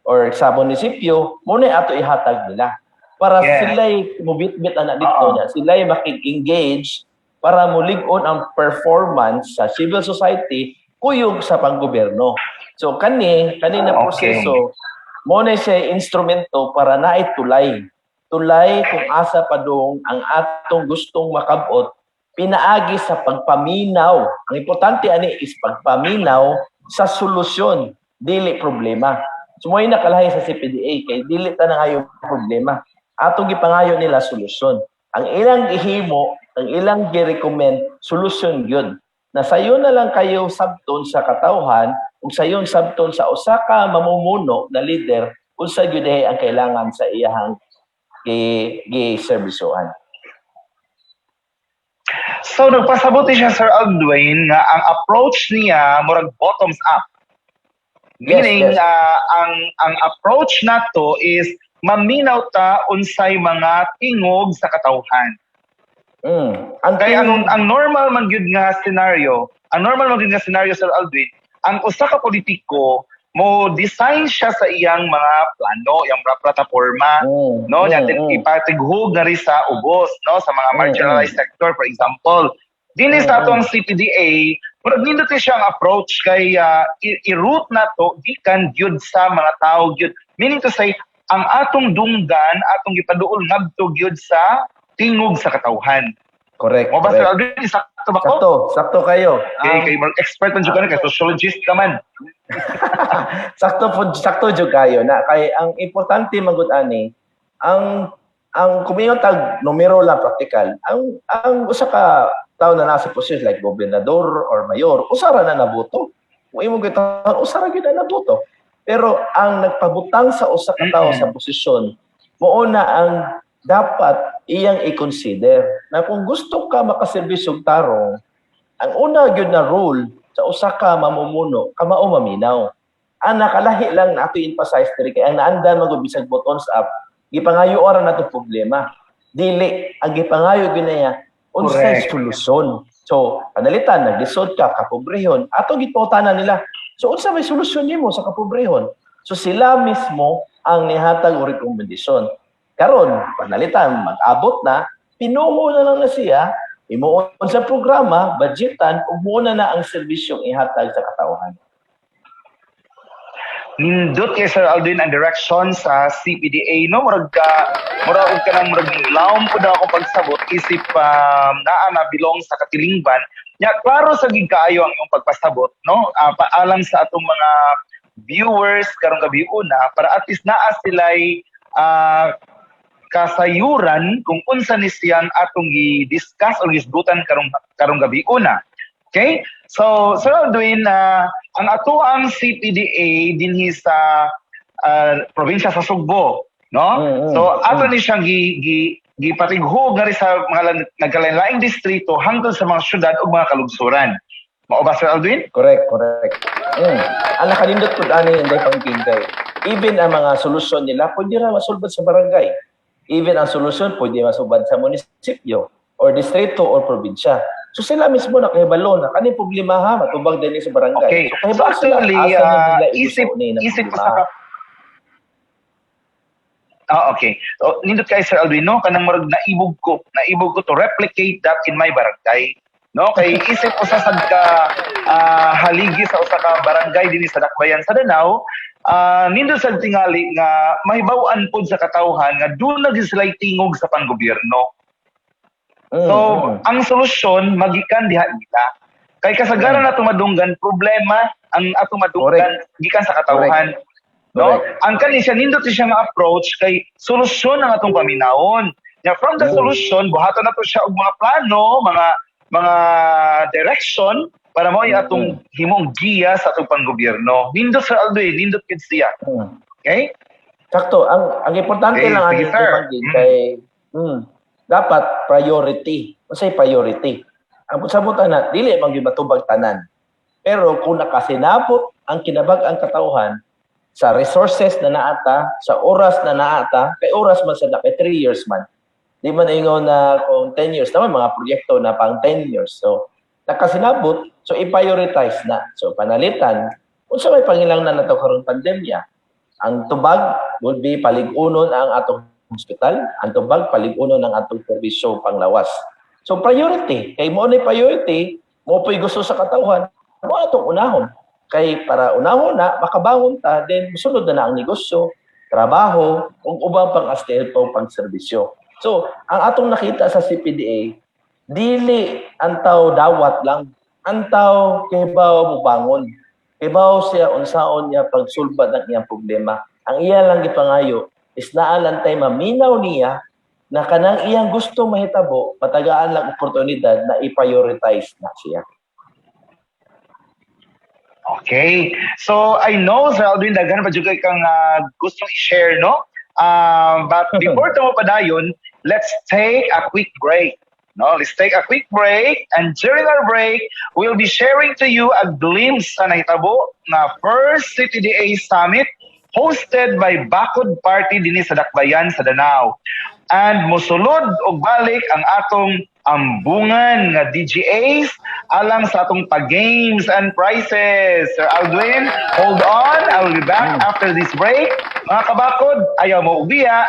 or sa munisipyo, muna ato ihatag nila. Para sila'y mubit-bit na dito niya, sila'y makig-engage para mulig-on ang performance sa civil society kuyog sa panggobyerno. So kanina proseso, muna siya instrumento para naitulay. Tulay kung asa pa dong ang atong gustong makabot, pinaagi sa pagpaminaw. Ang importante ani is pagpaminaw sa solusyon, dili problema. Sumoy nakalahi sa CPDA kay dili ta na ngayon problema. Atong gipangayo nila solusyon. Ang ilang ihimo, ang ilang gi-recommend solusyon gyud. Na sayo na lang kayo sabton sa katawhan, ug sayon sabton sa usa ka mamumuno na leader unsa gyud ang kailangan sa iyahang gi-servisohan. So nagpasabot siya Sir Aldwin nga ang approach niya murag bottoms up. Meaning Yes. Ang approach nato is maminaw ta unsay mga tingog sa katawhan. Kaya ang normal man gyud nga scenario, Sir Aldwin, ang usa ka politiko mo design siya sa iyang mga plano, iyang mga plataforma, no, natin ipatighog na rin sa ubos, no, sa mga marginalized sector, for example. Dili sa atong CPDA, murag nindot siyang approach kay i-root na to gikan gyud sa mga tao gyud. Meaning to say, ang atong dunggan, atong ipaduol ngadto gyud sa tingog sa katawhan. Correct. Mo ba Sir Aldwin, sakto ba ko? Sakto kayo. Okay, kay expert man jud ka, kay sociologist ka man. sakto jud kayo na kay ang importante magud ani ang kumingon tag numero lang praktikal ang usa ka tawo na nasa posisyon like gobernador or mayor usara na naboto mo imo gitawag usara gyud na naboto pero ang nagpabutang sa usa ka tawo sa posisyon mao na ang dapat iyang i-consider na kung gusto ka makaserbisyo og tarong ang una gyud na rule sa usa ka mamumuno, kamao maminaw. Ang nakalahi lang nato emphasize diri kay ang naandan magubisag buttons up, gipangayo ara nato problema. Dili ang gipangayo ginaya unsay solusyon. So, panalitan naglisod ka kapobrehon, ato gitutanan nila. So unsa may solusyon nimo sa kapobrehon? So sila mismo ang nihatag og rekomendasyon. Karon, panalitan mag-abot na, pinuho na lang na siya imuon sa programa, budgetan, ug muna na ang serbisyong ihatag sa katawhan. Nindot kay Sir Aldwin ang direction sa CPDA, no? Murag ka laom po na akong pagsabot, isip naa na bilong sa katilingban. Nya, klaro sa gigkaayo ang iyong pagpasabot, no? Paalam sa atong mga viewers karong gabi una, para at least naa sila'y kasayuran kung unsa ni siyang atong i-discuss o gisgutan karong gabi una. Okay? So, Sir Aldwin, ang ato ang CPDA dinhi sa probinsya sa Sugbo, no? So, ato ni siyang gipatighog nga rin sa mga nagkalain-laing distrito hangtod sa mga syudad o mga kalugsuran. Mao ba, Sir Aldwin? Correct. Ang nakalindot po ani hindi pangking kay even ang mga solusyon nila pwede ra masulbad sa barangay. Even ang solusyon pwede masulbad sa munisipyo or distrito or probinsya. So sila mismo na kahibalo na kani problema ha matubag din sa barangay. Okay. So kahibalo sila, actually, asa na nila isip igusto ni na ko problema. sa okay. So, nindot kay Sir Aldwin, no? Kanang murag naibog ko to replicate that in my barangay. No, kay isip ko sa sagka haligi sa usa ka barangay dinhi sa Dakbayan sa Danao, nindot sa tingali nga mahibaw-an pod sa katawhan nga doon na sila tingog sa panggobyerno. So, ang solusyon magikan diha nila. Kay kasagaran na tumadunggan problema ang atong madunggan gikan sa katawhan. No? Ang kani siya nindot siya nga approach kay solusyon ang atong paminawon. Yeah, from the solution buhaton nato siya og mga plano, mga direction para mo yung atong himong giya sa atong panggobyerno. Nindot Sir Aldwin, nindot kid siya. Okay? Sakto, ang importante Okay, lang ang sige, sir. pangking kay dapat priority. Unsay priority? Ang sabutan na dili man gyud matubag tanan. Pero kung nakasinabot ang kinabag-ang katawhan sa resources na naata, sa oras na naata, kay oras man sa kay 3 years man. Di man ingon na kung 10 years naman mga proyekto na pang 10 years. So nakasinabot, so i-prioritize na. So panalitan, unsa may pangilangnan nato karong pandemya? Ang tubag will be palig-unon ang atong hospital, ang tubag palig-unon ang atong serbisyo panglawas. So priority, kay mo ni priority, mo po'y gusto sa katawhan, mo atong unahon. Kay para unahon na makabangon ta, then sunod na ang negosyo, trabaho, ug ubang pang-astel pang serbisyo. So, ang atong nakita sa CPDA, dili antaw dawat lang, antaw kibaw mo bangon. Kibaw siya unsaon niya pagsulbad ng iyang problema. Ang iya lang gipangayo is naalantay maminaw niya na kanang iyang gusto mahitabo, matagaan lang oportunidad na i-prioritize na siya. Okay. So, I know, Sir Aldwin, daghan pa dyan kang gustong i-share, no? But before tamo padayon, let's take a quick break. No, let's take a quick break, and during our break, we'll be sharing to you a glimpse sa nahitabo na first CTDA Summit hosted by Bakod Party dinhi sa Dakbayan sa Danao. And mosulod og balik ang atong ambungan nga DJs alang sa atong pa-games and prizes. Sir Aldwin, hold on. I will be back after this break. Mga kabakod, ayaw mo ubiya.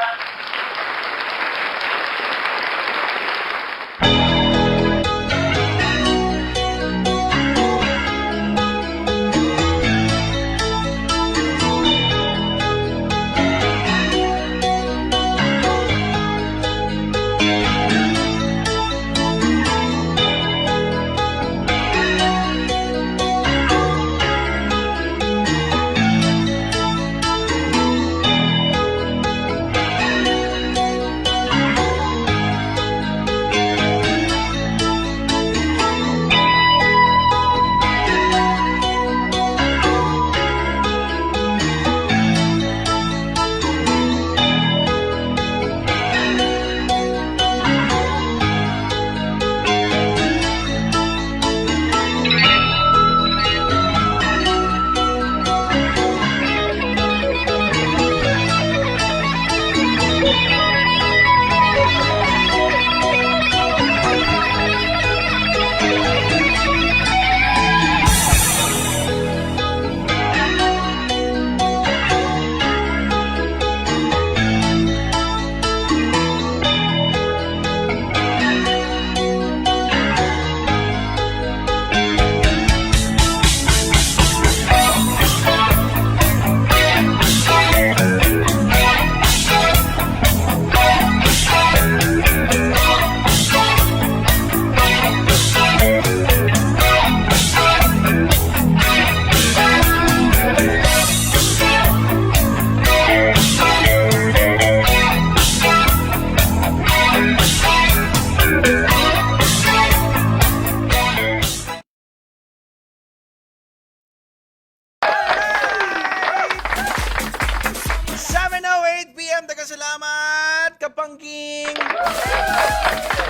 Salamat, Kapangging!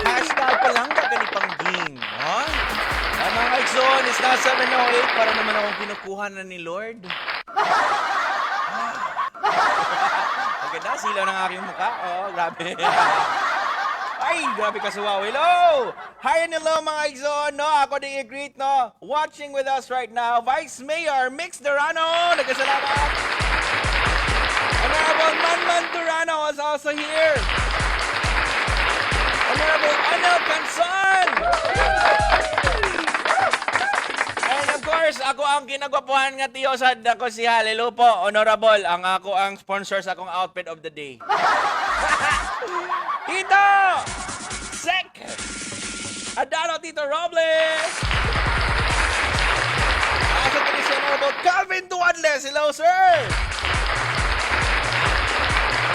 Hashtag pa lang ka ni Pangging. No? Mga kaigsoon, it's now 7:08 para naman akong kinukuha na ni Lord. Maganda, silaw ng aking mukha. Oo, grabe. Ay, grabe kasuwaw. Hello! Hi and hello mga kaigsoon, no? Ako din i-greet, no? Watching with us right now, Vice Mayor Mix Durano. Nagkasalamat. Honorable Manman Durano is also here. Honorable Anel Canson. And of course, ako ang kinagwapuhan nga tiyo sa dako si Hello po, Honorable. Ang ako ang sponsor sa akong outfit of the day. Tito! Sek! Adalo Tito Robles! Ako din si Honorable Calvin Duadles. Hello, sir!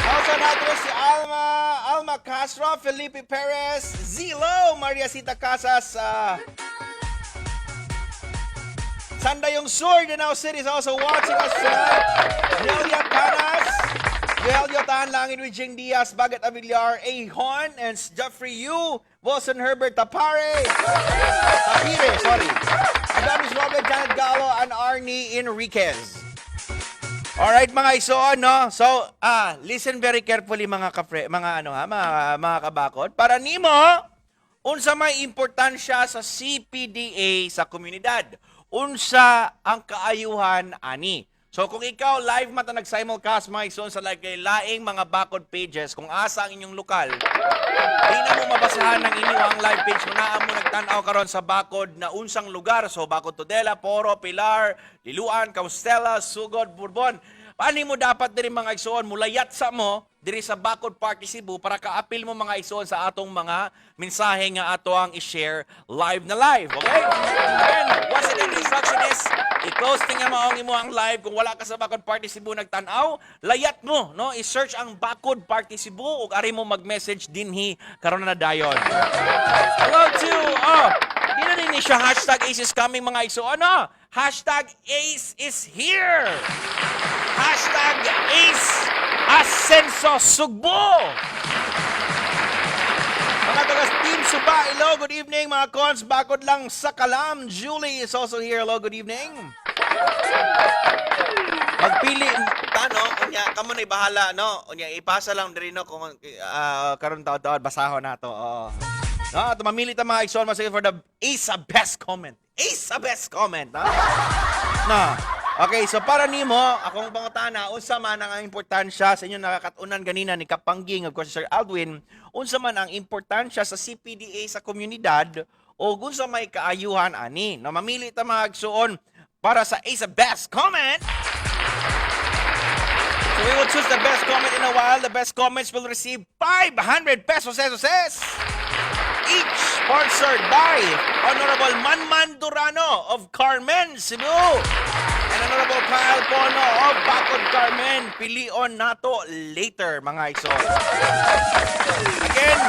Also natin si Alma Castro, Felipe Perez, Zilo, Maria Cita Casas, Sandayong Sur, Danao City is also watching us. Nelia Canas, Joel Yotan, Langin Wijing Diaz, Bagat Avillar, Ahon, and Jeffrey Yu, Wilson Herbert Tapire, Adamis Robert, Janet Gallo, and Arnie Enriquez. Alright mga isoon, no? So, listen very carefully mga mga kabakod. Para nimo, unsa may importansya sa CPDA sa komunidad. Unsa ang kaayuhan ani. So kung ikaw live mata nag-simulcast mga isoon sa laing mga bakod pages, kung asa ang inyong lokal, di na mo mabasahan ng inyong live page kung naa mo nagtanaw karon sa bakod na unsang lugar. So bakod Tudela, Poro, Pilar, Liluan, Caustela, Sugod, Bourbon. Paano mo dapat diri mga igsoon mulayat sa mo diri sa Bakod Party Cebu para ka-appeal mo mga igsoon sa atong mga mensahe nga ato ang i-share live na live. Okay? Again, once again, the instruction is i-close nga maong imo ang live. Kung wala ka sa Bakod Party Cebu nagtanaw, layat mo, no? I-search ang Bakod Party Cebu ug ari mo mag-message dinhi karon na dayon. Hello to di na din siya hashtag Ace is coming mga igsoon, no? Hashtag Ace is here. Hashtag Ace Ascenso Sugbo. Mga tagas Team Suba, hello, good evening mga cons. Bakod lang sa Kalam. Julie is also here. Hello, good evening. Magpili unya kamo na bahala no. Unya ipasa lang diri no kung karon taon basahon nato. Oo. No, mamili ta mga ison masig for the Ace best comment. Ace best comment, ha? No. Okay, so para nimo, akong pangutana, unsa man ang importansya sa inyong nakakatunan ganina ni Kapangging, of course, Sir Aldwin, unsa man ang importansya sa CPDA sa komunidad o unsa may kaayuhan ani. Na mamili ta mga agsuon para sa Ace Best Comment. So we will choose the best comment in a while. The best comments will receive 500 pesos each, sponsored by Honorable Manman Durano of Carmen, Cebu. And Honorable Kyle Pono of Bakod Carmen. Pilion nato later, mga igsoon. Again,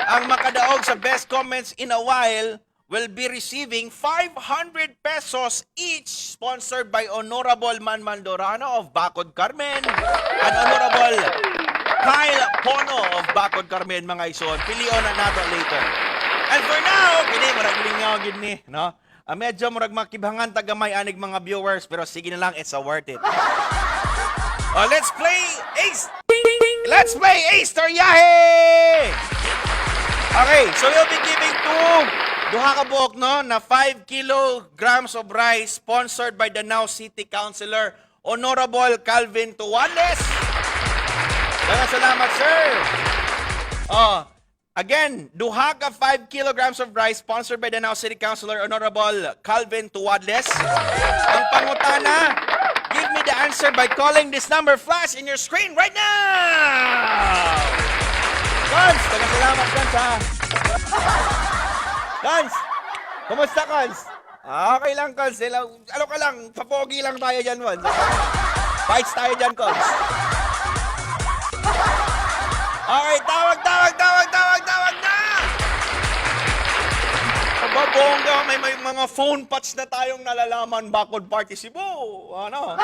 ang makadaog sa best comments in a while will be receiving 500 pesos each, sponsored by Honorable Manman Durano of Bakod Carmen and Honorable Kyle Pono of Bakod Carmen, mga igsoon. Pilion na nato later. And for now, maraglingaw gini, no? Medyo murag makibhangan tagamay anig mga viewers, pero sige na lang, it's worth it. Let's play Ace! Let's play Ace Toryahe! Okay, so we'll be giving duha ka buok, no, na 5 kilograms of rice sponsored by the Danao City Councilor, Honorable Calvin Tuales. Salamat, sir. Again, duha ka 5 kilograms of rice sponsored by the Danao City Councilor Honorable Calvin Tuadles. Ang pangutana, give me the answer by calling this number flash in your screen right now! Cons, salamat Cons ha. Cons, kumusta Cons? Okay lang Cons, ano ka lang, papogi lang tayo dyan Cons. Fights tayo dyan Cons. Okay, tawag na! Aba, bongga, may mga phone patch na tayong nalalaman Bakod Party Cebu. Ano?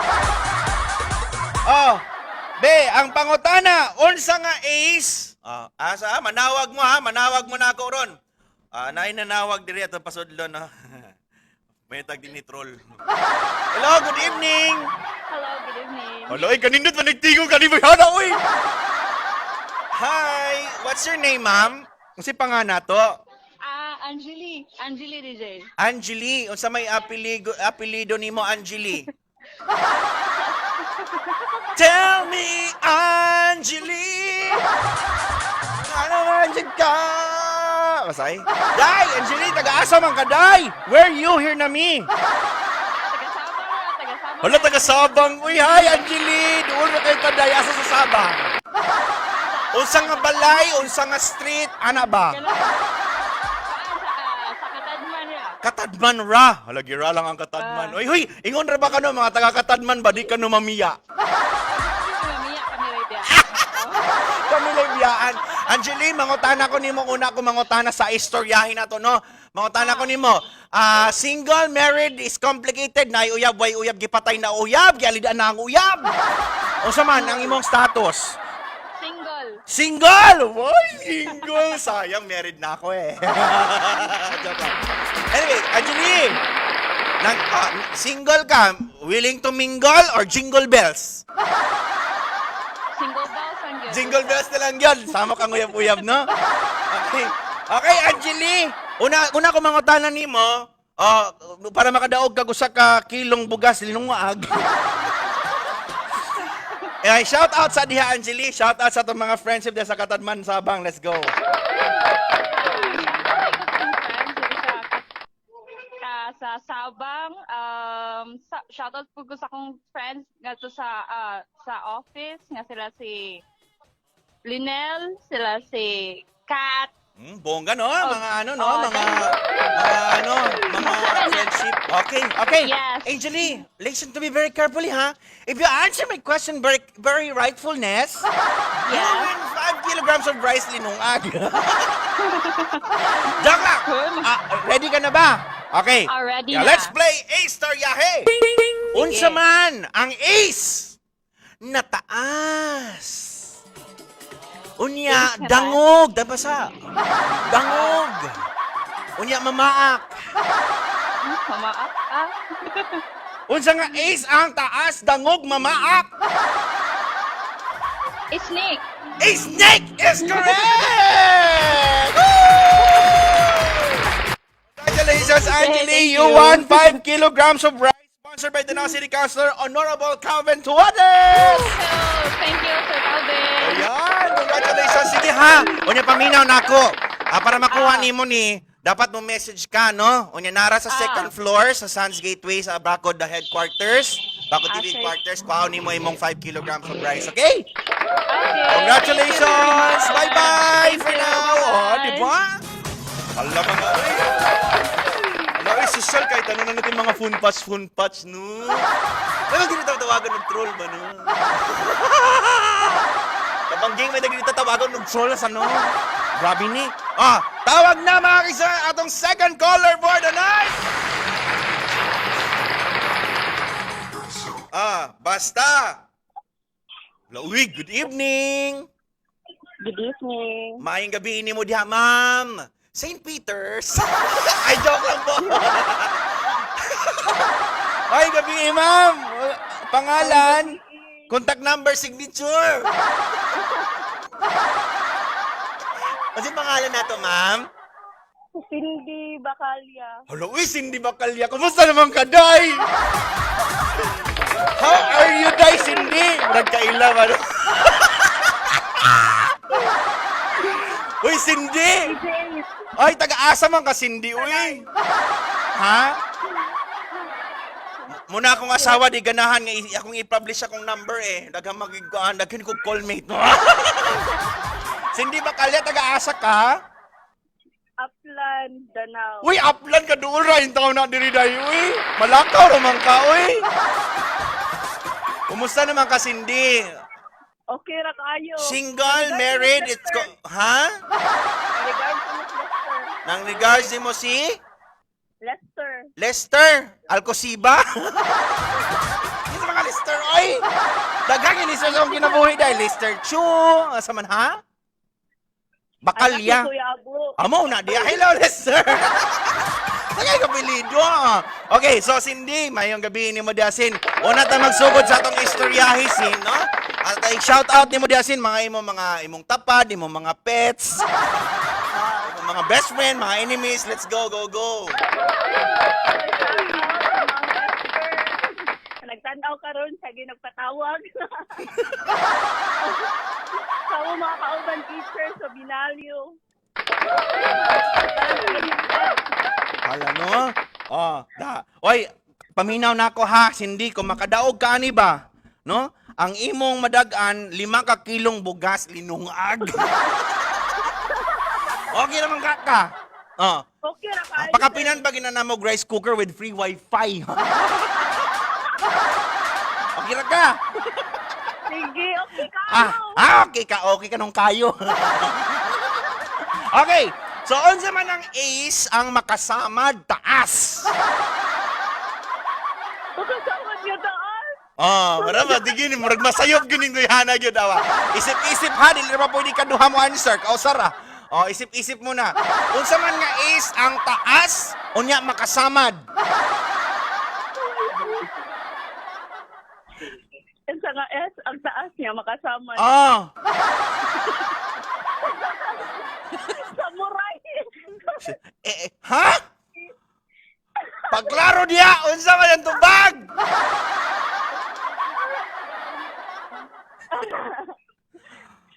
Ang pangutana, unsa nga Ace? Manawag mo na ako ron. Nanawag diri ato pasudlo, no? May tag din ni troll. Hello, good evening. Hello, good evening. Hello, kanindot man nagtingog kanimo hana uy. Hi, what's your name, ma'am? Unsa pangalan nato? Angeli. Angeli DJ. Angeli, unsa may apelido nimo Angeli? Tell me, Angeli. Ano man dyan ka? Masay? Day, Angeli, taga-asa man ka, Day. Where you here na mi? Taga-Sabang. Wala, taga-Sabang. Uy, hi, Angeli. Doon na kayo ka, Day. Asa sa Sabang? Unsa nga balay, unsa nga street, ana ba? Sa Katadman ya. Katadman ra. Halagi ra lang ang Katadman. Uy, huy, ingon ra ba kano mga taga-Katadman ba di kano mamiya? Mamiya kami right ya. Kami biyaan. Angeli, mangutana ko nimo una ko mangutana sa istoryahin nato no. Mangutana ko nimo. Single, married is complicated. Nay uyab, way uyab gipatay na uyab, gialidaan na ang uyab. Unsa man ang imong status? Single. Single! Boy, single! Sayang, married na ako eh. Joke lang. Anyway, Angeli, single ka, willing to mingle or jingle bells? Single bells ang yun. Jingle bells na lang yun. Sama kang uyab-uyab, no? Okay. Okay, Angeli. Una ko mangutanan nimo, para makadaog kag usa ka kilong bugas linungag. Eh, shout out sa diha Angeli. Shout out sa atong mga friendship sa Katadman, Sabang. Let's go. Sa Sabang, shoutout po ko sa akong friends nga to sa office, nga sila si Linel, sila si Kat. Bongga no, mga ano no, mga friendship. Okay. Yes. Angeli, listen to me very carefully, ha? If you answer my question very rightfulness, you will win 5 kilograms of rice linungag. Joke lang. Ready ka na ba? Okay. Ready Yeah, na. let's play Ace Taryahe. Unsa man ang ace na taas? Unya, dangog. Dabasa. Dangog. Unya, mamaak. Mamaak. Unsa nga ace ang taas, dangog, mamaak. Snake. A snake is correct! Congratulations, Angeli. You won 5 kilograms of rice. Sponsored by the Danao City Councilor, Honorable Calvin Tuades. Thank you, Sir Calvin. Ayan, congratulations. Sige ha, unya paminaw na ako. Para makuha nimo ni, dapat mo message ka, no? Unya nara sa second floor, sa Sands Gateway, sa Bracod, the headquarters. Bracod TV headquarters, kuha nimo imong 5 kilograms of rice, okay? Okay. Congratulations! Bye-bye for now! Oh, di ba? Alam mo nga, uy. Alam mo, social, kahit ano na natin mga phone patch, no? Alam mo, ginitawagan ng troll ba, no? Kapag game, may nagtatawagan ng troll sa no? Grabe ni. Tawag na mga kisa atong second caller for the night! Basta! Uy, good evening! Good evening. Maayong gabi ini mo diha, ma'am. St. Peter's. Ay, joke lang po. Maayong gabi, ma'am. Pangalan, contact number, signature. Kasi pangalan na to, ma'am? Cindy Bacalya. Hello, uy, Cindy Bacalya. Kumusta naman ka, Day? How are you, Day, Cindy? Nagkaila ba? Uy, Cindy! Ay, taga-asa man ka, Cindy, uy. Ha? Muna akong asawa, di ganahan nga akong i-publish akong number eh. Daghang magiguan, daghan ko callmate no. Cindy Bacalya, taga-asa ka? Upland, Danao. Uy, upland ka doon ra, yung taon na diri dahi, uy. Malakaw naman ka, uy. Kumusta naman ka, Cindy? Okay ra kayo. Single, married, ha? Regards to Miss Lester. Nang regards di mo si? Lester. Lester? Alcosiba? Hindi mga Lester, oy! Daghang Lester sa akong kinabuhi dahil Lester Chu. Asa man, ha? Bacalya. Kuya Abu. Amo na diya. Hello, Lester! Sagay kapilido. Okay, so Cindy, mayong gabi ni mo Diasin. Una tayo magsugod sa atong istoryahisin, no? At shout out ni mo Diasin, mga imong tapad, imong mga pets, imong mga best friend, mga enemies. Let's go, go, go. Nagtanaw karon sa ginagpatawag. Sa mga kauban teachers sa Binalyo. Hala, no? Oy, paminaw na ako ha, Cindy, kung makadaog ka ani ba? No? Ang imong madagan, 5 ka kilong bugas linungag. Okay naman ka. Okay ra kayo. Pakapinan ba ginana mo rice cooker with free wifi? Okay ra ka. Sige, okay ka. Okay ka nung kayo. Okay, so unsa man ang ace ang makasamad taas? Pagkasama niyo daan. Marama, digini, murag masayop gining guyhana gyud awa. Isip-isip ha, dili ra pa pwede ka duha mo answer, kausar ah. Isip-isip mo na. Unsa man nga ace ang taas, unya makasamad. Sa nga S, ang taas niya makasama. Samurai. Ha? Pagklaro diya, unsa man ang tubag?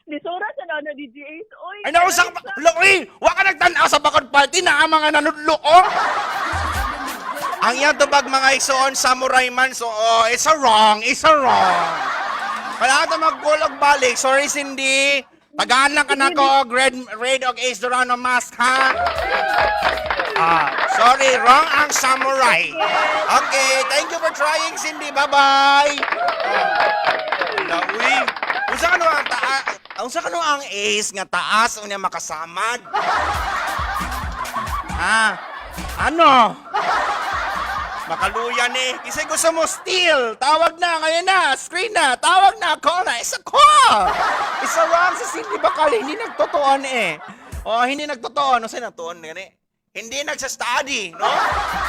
Disura sa na DJs. Oy. Ay nausa ka pa. Loki, wa ka nagtan-aw sa bakod party na ang mga nanudlo Ang iyang tubag mga igsoon, samurai man. So, it's a wrong. Kailangan ito magkulog balik. Sorry, Cindy. Tagaan lang ka na ko. Red og Ace Dorano mask, ha? Sorry, wrong ang samurai. Okay, thank you for trying, Cindy. Bye-bye. Uy, unsa ka no ang Ace nga taas unya makasamad? Ano? Makaluyan eh. Kasi gusto mo steal. Tawag na, ngayon na. Screen na. Tawag na. Call na. Isa call. Isa wrong si Cindy Bakal. Hindi nagtotoon eh. Hindi nagtotoon. Ano sa'yo nagtoon? Hindi nagsa-study, no?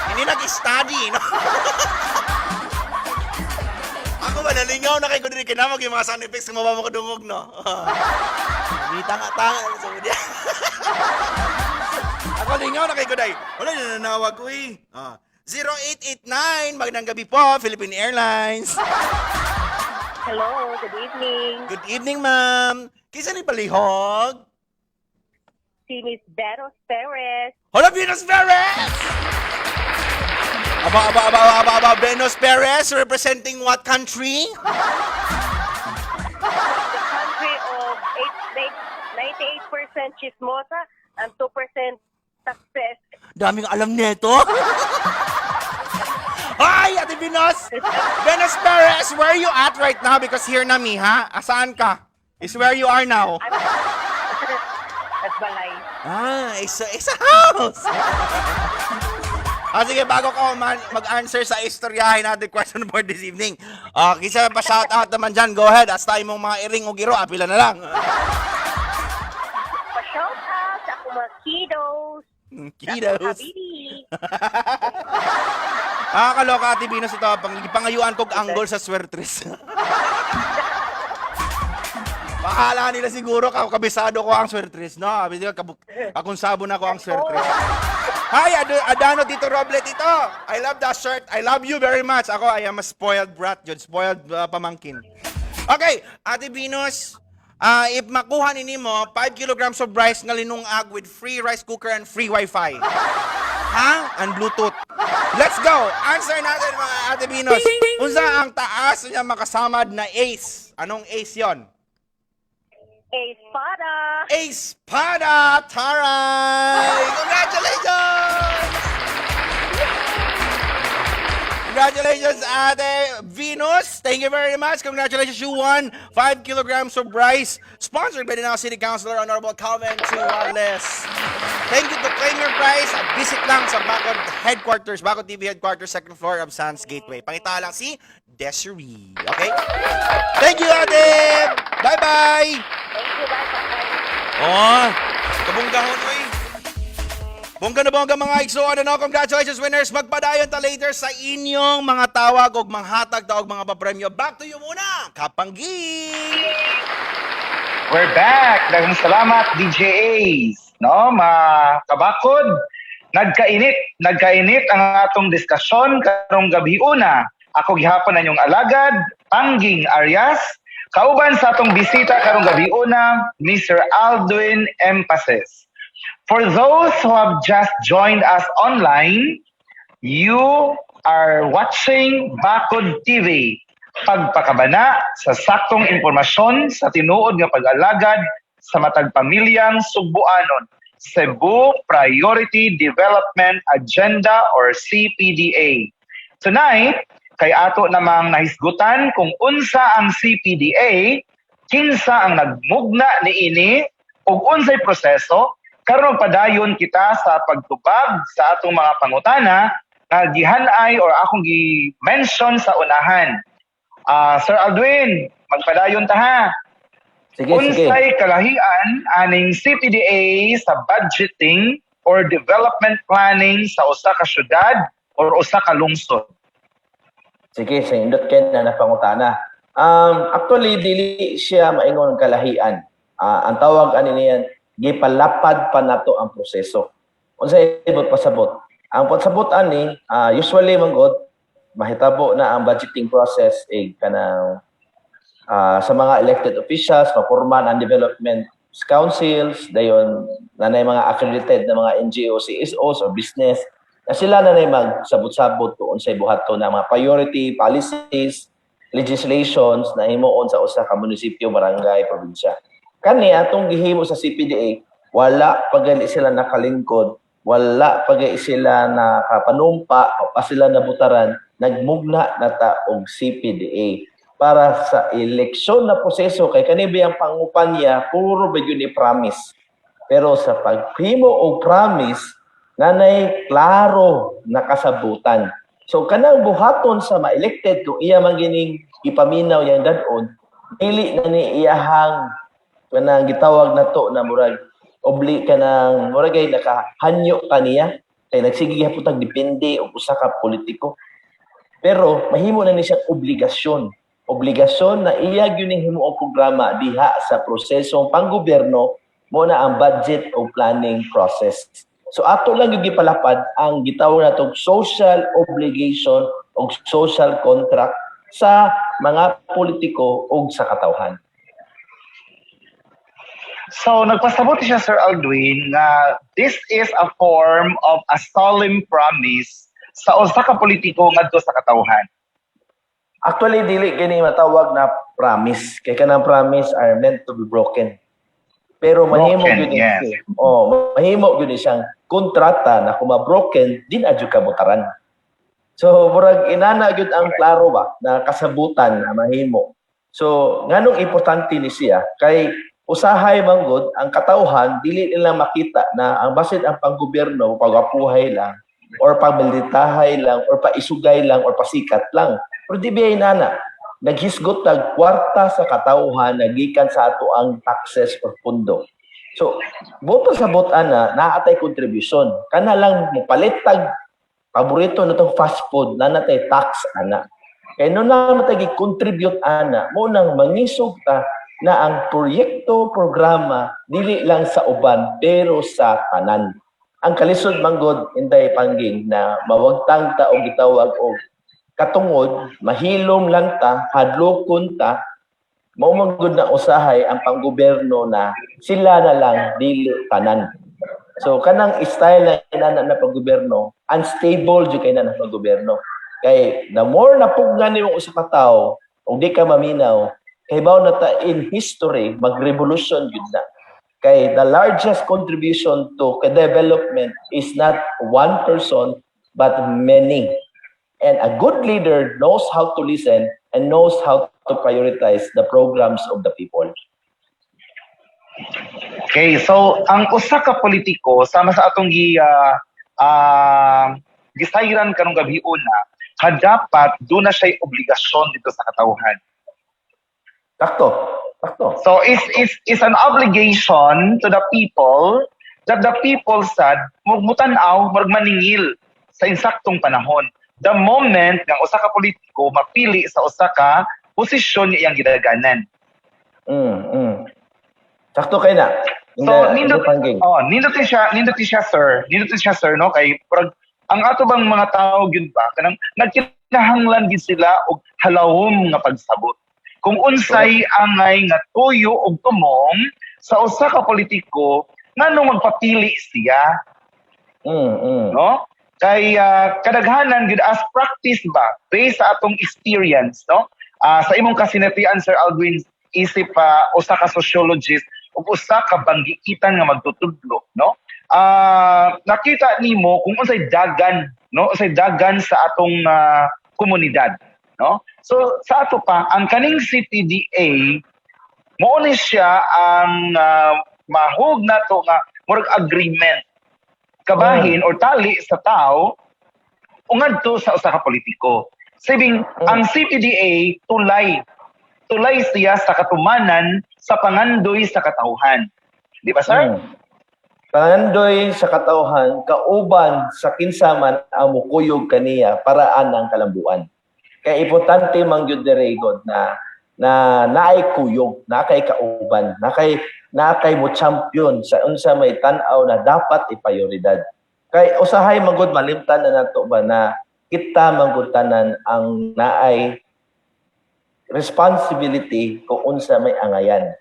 Hindi nag-study, no? Ako ba, nalingaw na kay Kudiri Kinamag yung mga sound effects kung mababa ko dungog, no? Hindi tanga-tanga. Ako lingaw na kay Kuday. Wala na nanawag ko eh. 0889, magandang gabi po, Philippine Airlines. Hello, good evening. Good evening, ma'am. Kisa ni palihog? Si Miss Beros Perez. Hola, Venus Perez! Aba, Venus Perez, representing what country? The country of 98% chismosa and 2% success. Daming alam nito. Hi, Ate Venus! Venus Perez, where are you at right now? Because here na mi, ha? Asaan ka? Is where you are now. At balay. It's a house! Sige, bago ka mag-answer sa istoryahin natin question for this evening. Kisa pa shoutout naman dyan, go ahead. As tayo mong mga iring o giro, apila na lang. Pa-shout out sa akong mga kiddos. Kiddos. Habibi. Kaloka, Ate Venus, ito. Pangayuan kong anggol sa swertres. Pahala nila siguro, kabisado ko ang swertres, no? Kakunsabo na ko ang swertres. Hi, Adano Tito Roblet ito. I love that shirt. I love you very much. Ako, I am a spoiled brat, yun. Spoiled pamangkin. Okay, Ate Venus, if makuha nini mo, 5 kilograms of rice nga linungag with free rice cooker and free wifi. And Bluetooth. Let's go. Answer natin mga Ate Venus. Unsa ang taas niya makasamad na ace? Anong ace yon? Espada. Espada! Taray! Congratulations! Congratulations, Ate Venus. Thank you very much. Congratulations, you won 5 kilograms of rice. Sponsored by the Now City Councilor Honorable Calvin Tuales. Thank you to claim your prize. Visit lang sa Bacod Headquarters, Bacod TV Headquarters, second floor of Sands Gateway. Pangita lang si Desiree. Okay? Thank you, Ate! Bye-bye! Thank you, bye-bye. Kabunggahon, oy. Kung kanabongga mga igsoon, congratulations winners. Magpadayon ta later sa inyong mga tawag o manghatag ta og mga papremyo. Back to you muna, Kapangging! We're back. Daghang salamat, DJ Ace. No, makabakod. Nagkainit ang atong diskusyon karong gabi una. Ako gihapon na yung alagad, Pangging Arias. Kauban sa atong bisita karong gabi una, Mr. Aldwin Empases. For those who have just joined us online, you are watching Bakod TV. Pagpakabana sa saktong impormasyon sa tinuod nga pag-alagad sa matag pamilyang Sugbuanon, Cebu Priority Development Agenda or CPDA. Tonight, kay ato namang nahisgutan kung unsa ang CPDA, kinsa ang nagmugna niini ug unsay proseso karon padayon kita sa pagtubag sa atong mga pangutana na gihanay or akong gi-mention sa unahan. Sir Aldwin, magpadayon ta ha. Sige. Unsay kalahian aning CPDA sa budgeting or development planning sa usa ka syudad or usa ka lungsod? Sige, sa indot ken na napangutana. Actually, dili siya maingon kalahian. Ang tawag ani niyan, gipalapad pa nato ang proseso. Unsay ibot pasabot? Ang pasabot ani, usually manggod mahitabo na ang budgeting process kanang sa mga elected officials, mapurman ang development councils, dayon nanay mga accredited na mga NGO, CSOs or business na sila nanay magsabot-sabot kung unsay buhaton na mga priority policies, legislations na himuon sa usa ka munisipyo, barangay, probinsya. Kani atong gihimo sa CPDA, wala pagali sila nakalingkod, wala pagali sila nakapanumpa, pa sila nabutaran, nagmugna na ta og CPDA para sa eleksyon na proseso kay kani biyang pangupanya puro ba yun i-promise. Pero sa paghimo og promise nanay klaro nakasabutan. So kanang buhaton sa ma-elected kung iya man gining ipaminaw yang dadon, dili na ni iyahang kanang gitawag nato na murag kanang murag ay nakahanyo kaniya kay nagsige hapon depende og usa ka politiko. Pero mahimo na ni siyang obligasyon na iya gyuning himuong programa diha sa prosesong panggobyerno mo na ang budget o planning process. So ato lang yung gipalapad ang gitawag natong social obligation o social contract sa mga politiko o sa katawhan. So nagpasabot siya Sir Aldwin nga this is a form of a solemn promise sa usa ka politiko ngadto sa katawhan. Actually, dili gini matawag na promise. Kaya kanang promise are meant to be broken. Pero mahimo Broken, gyud yes. mahimo gyud siyang kontrata na kung ma-broken, din adyo kabutaran. So, murag inana gyud ang klaro ba na kasabutan na mahimo. So, nganong importante ni siya kay usahay manggod ang katawhan dili nila makita na ang basit ang panggobyerno pagapuhay lang or pamilitahay lang or paisugay lang or pasikat lang. Pero di biya inana, naghisgot tag kwarta sa katawhan nagikan sa ato ang taxes or pundo. So, boto sa botan na naatay contribution. Kana lang mupalit tag paborito na itong fast food na natay tax ana. Kaya noon na matay contribute ana, mo nang mangisog ta na ang proyekto, programa, dili lang sa uban, pero sa tanan. Ang kalisod manggod, inday Pangging, na mawagtang ta o gitawag o katungod, mahilom lang ta, hadlokon ta, maumagod na usahay ang panggobyerno na sila na lang dili tanan. So kanang style na inana na panggobyerno, unstable jud kay na panggobyerno. Kay the more na pugnan nimo usa ka tawo, ug di ka maminaw, kay baw na ta in history mag-revolution jud na. Kay the largest contribution to development is not one person but many. And a good leader knows how to listen and knows how to prioritize the programs of the people. Okay, so ang usa ka politiko sama sa atong gisayran karong gabi una, dapat doon na siya obligasyon dito sa katawhan. Takto. So is an obligation to the people that the people sad mutanaw magmaningil sa insaktong panahon. The moment nga usa ka politiko mapili sa usa ka posisyon nga iyang gidaganan. Sakto kay na. So nindot siya sir no kay ang ato bang mga tao gyud ba kanang nagkinahanglan gid sila og halawom nga pagsabot. Kung unsay angay nga tuyo og tumong sa usa ka politiko nganong magpapili siya. No? Kay kadaghanan gid as practice ba based sa atong experience no. Sa imong kasinatian Sir Alvin isip usa ka sociologist ug usa ka banggiitan nga magtutudlo no. Nakita nimo kung unsay dagan no, unsay dagan sa atong komunidad no. So sa ato pa ang kaning CPDA mao ni siya ang mahug nato nga murag agreement kabahin or tali sa tao ungadto sa usa ka politiko. Sabing ang CPDA tulay siya sa katumanan sa pangandoy sa katawhan. Di ba sir? Pangandoy sa katawhan kauban sa kinsaman ang mukuyog kaniya paraan ng kalambuan. Kaya importante man gyud diri god na naay kuyog, nakay kauban, nakay mo champion sa unsa may tan-aw na dapat ipayoridad. Kay usahay magud malimtan na nato ba na kita manggutanan ang naay responsibility kung unsa may angayan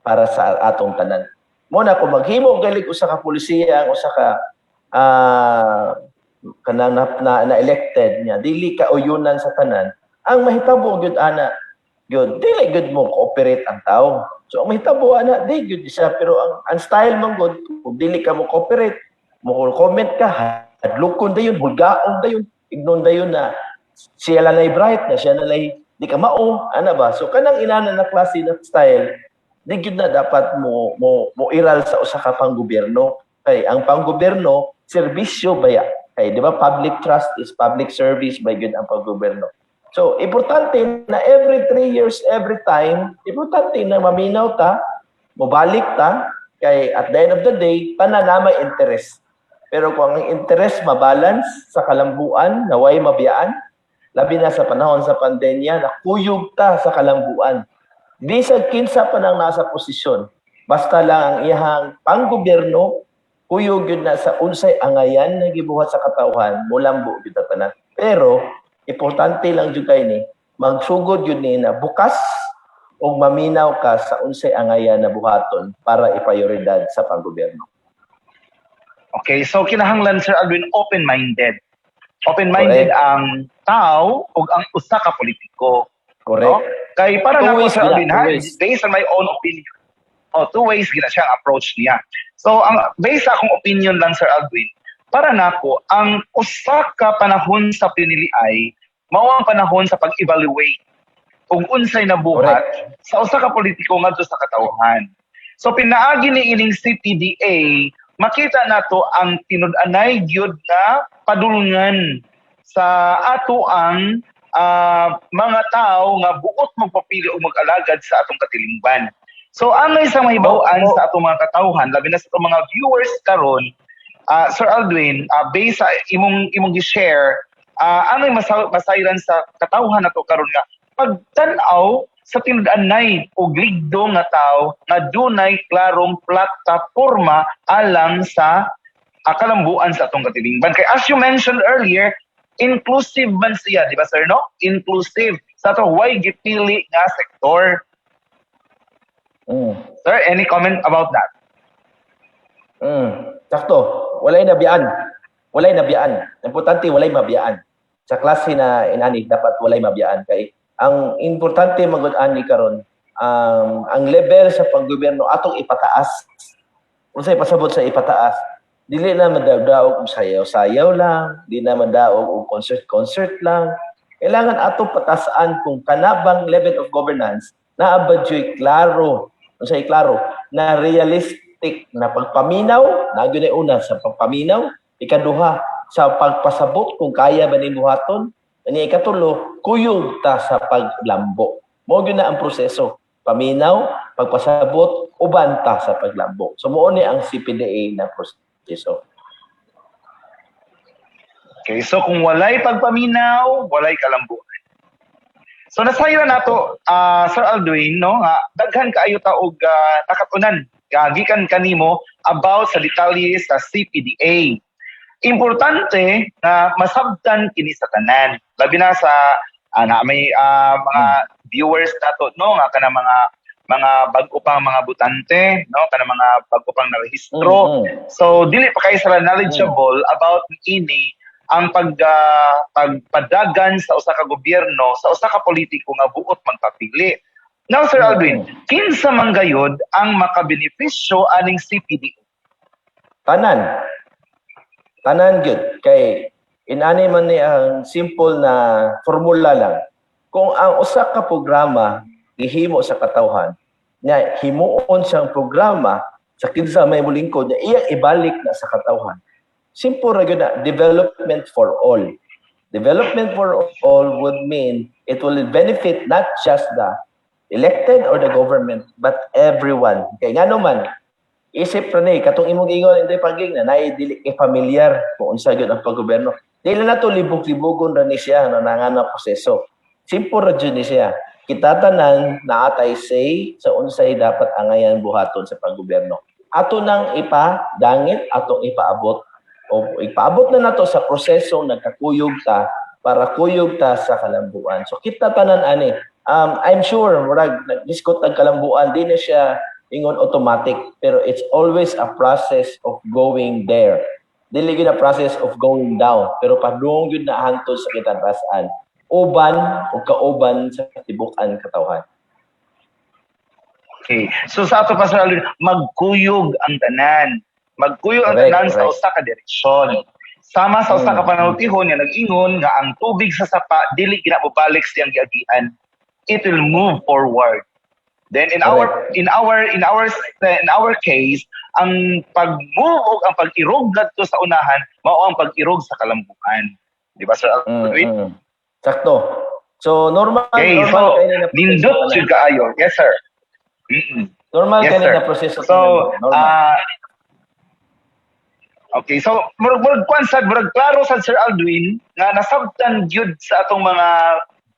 para sa atong tanan. Muna kung maghimo galig usa ka pulisiya, usa ka kanang na elected niya, dili ka uyunan sa tanan, ang mahitabo gyud ana gyud dili gyud mo cooperate ang tao. So ang mahitabo ana di gyud siya pero ang style man gyud kung dili ka mo cooperate, mo comment ka, hadlokon dayon, hulgaon dayon, ignon dayon na siya lang ay bright na siya na lay di ka mao ana ba. So kanang inana na klase na style di gyud na dapat mo iral sa usa ka panggobyerno. Kay ang panggobyerno serbisyo baya. Kay di ba public trust is public service by gyud ang panggobyerno. So, importante na every 3 years, every time, importante na maminaw ta, mobalik ta, kay at the end of the day, tanan na may interest. Pero kung ang interest mabalance sa kalambuan, naway mabiyaan, labi na sa panahon sa pandemya, nakuyog ta sa kalambuan. Di sa kinsa pa nang nasa posisyon, basta lang ang iyang panggobyerno, kuyog yun na sa unsay angayan na gibuhat sa katawhan, mulambo yun na tanan. Pero, importante lang jud kay ni magsugod jud ni na bukas o maminaw ka sa unsay angayan na buhaton para ipayoridad sa panggobyerno. Okay, so kinahanglan Sir Alvin open-minded. Open-minded Correct. ang tao ug ang usa ka politiko. Correct. No? Kay para Two na ways Sir gina, Alvin two ha, ways. based on my own opinion. Two ways gina siya ang approach niya. So ang based sa akong opinion lang Sir Alvin, para nako ang usa ka panahon sa piniliay mao ang panahon sa pag-evaluate kung unsay nabuhat sa usa ka politiko ngadto sa katawhan. So pinaagi ni ining CPDA makita nato ang tinud-anay gyud na padulngan sa ato ang mga tao nga buot magpapili o mag-alagad sa atong katilingban. So angay sa mahibaw-an sa atong mga katawhan labi na sa atong mga viewers karon, Sir Aldwin, based sa imong gi-share, ano'y masayran sa katawhan nato karon nga pagtan-aw sa tinud-anay og ligdo nga tawo nga dunay klarong plataporma alang sa kalambuan sa atong katilingban. Kay as you mentioned earlier, inclusive man siya, di ba sir, no? Inclusive sa ato way gipili nga sektor. Sir, any comment about that? Sakto. Walay nabiyaan. Walay nabiyaan. Importante walay mabiyaan. Sa klase na inani dapat walay mabiyaan kay ang importante magud-ani karon ang level sa paggobyerno atong ipataas. Unsay pasabot sa ipataas? Dili na madaog og sayaw-sayaw lang, di na madaog og concert lang. Kailangan atong patasaan kung kanabang level of governance na abadyoy klaro, unsay klaro na realistic na pagpaminaw, na gyud una sa pagpaminaw, ikaduha sa pagpasabot kung kaya ba ni buhaton, ani ikatulo kuyog ta sa paglambo. Mao gyud na ang proseso. Paminaw, pagpasabot uban ta sa paglambong. So mao ni ang CPDA na proseso. Okay, so kung walay pagpaminaw, walay kalambuan. So nasayra nato Sir Aldwin no nga daghan kaayo ta og nakatunan gikan kanimo about sa detalye sa CPDA. Importante na masabtan kini sa tanan. Labi na sa may mga viewers nato no nga kana mga bag-o pang mga butante no kana mga bag-o pang narehistro. So dili pa kayo sila knowledgeable about ini ang pagpadagan sa usa ka gobyerno sa usa ka politiko nga buot magpapili. Now Sir Aldwin, kinsa man gayud ang makabenepisyo aning CPDA? Tanan gyud kay inani man ni ang simple na formula lang. Kung ang usa ka programa gihimo sa katawhan, nya himuon siyang programa sa kinsa may mulingkod niya iyang ibalik na sa katawhan. Simple ra gyud na development for all. Development for all would mean it will benefit not just the elected or the government but everyone. Kay ngano man isip ra ni katong imong ingon inday paging na nay dili kay familiar kung unsa gyud ang paggobyerno. Dili na to libog-libogon ra ni siya na nangana proseso. Simple ra gyud ni siya. Kita tanan naatay say sa unsay dapat angayan buhaton sa paggobyerno. Ato nang ipadangit, atong ipaabot o ipaabot na nato sa prosesong nagkakuyog ta para kuyog ta sa kalambuan. So kita tanan ani. I'm sure murag nag-discuss ang kalambuan di na siya ingon automatic pero it's always a process of going there. Dili gyud a process of going down pero padung gyud na hangtod sa kitanrasan. Uban o kauban sa tibukan katawhan. Okay. So sa ato pa Sir Aldwin, magkuyog ang tanan. Magkuyog ang tanan sa usa ka direksyon. Sama sa usa ka panultihon nga nag-ingon nga ang tubig sa sapa dili ginabalik siyang giagian. It will move forward. Then in our case, ang pag-move o ang pag-irog ngadto sa unahan mao ang pag-irog sa kalambuan. Di ba Sir Aldwin? Sakto. So normal Okay, normal so kayo na nindot jud kaayo. Yes sir. normal Yes, kayo sir. na proseso So, normal. okay, so murag kwan sad murag klaro sad Sir Aldwin nga nasabtan gyud sa atong mga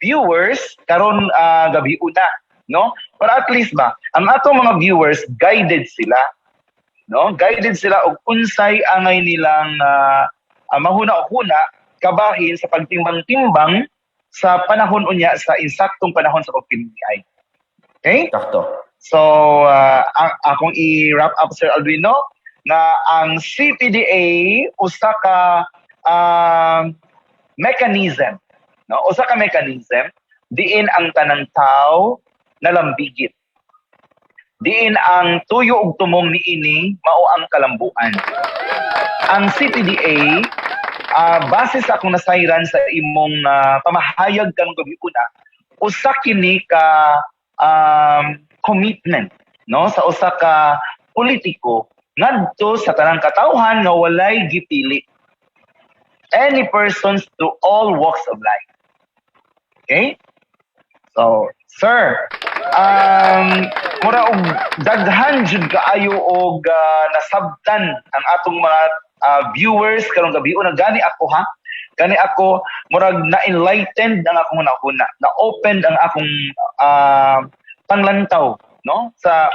viewers karon gabi una, no? Para at least ba ang atong mga viewers guided sila, no? Guided sila og unsay angay nilang mahuna-huna kabahin sa pagtimbang-timbang sa panahon unya sa insaktong panahon sa pagpiliay. Okay? Sakto. So, akong i-wrap up Sir Aldwino nga ang CPDA usa ka mechanism, no? Usa ka mechanism diin ang tanang tao nalambigit. Diin ang tuyo ug tumong niini mao ang kalambuan. Ang CPDA base sa akong nasayran sa imong pamahayag kanong gabi una, usa kini ka commitment, no, sa usa ka politiko ngadto sa tanang katawhan nga walay gipili. Any persons to all walks of life. Okay? So, sir, mura og daghan jud kaayo og nasabtan ang atong mga viewers karong gabi una gani ako ha. Gani ako murag na-enlightened ang akong hunahuna, na-opened ang akong panglantaw, no, sa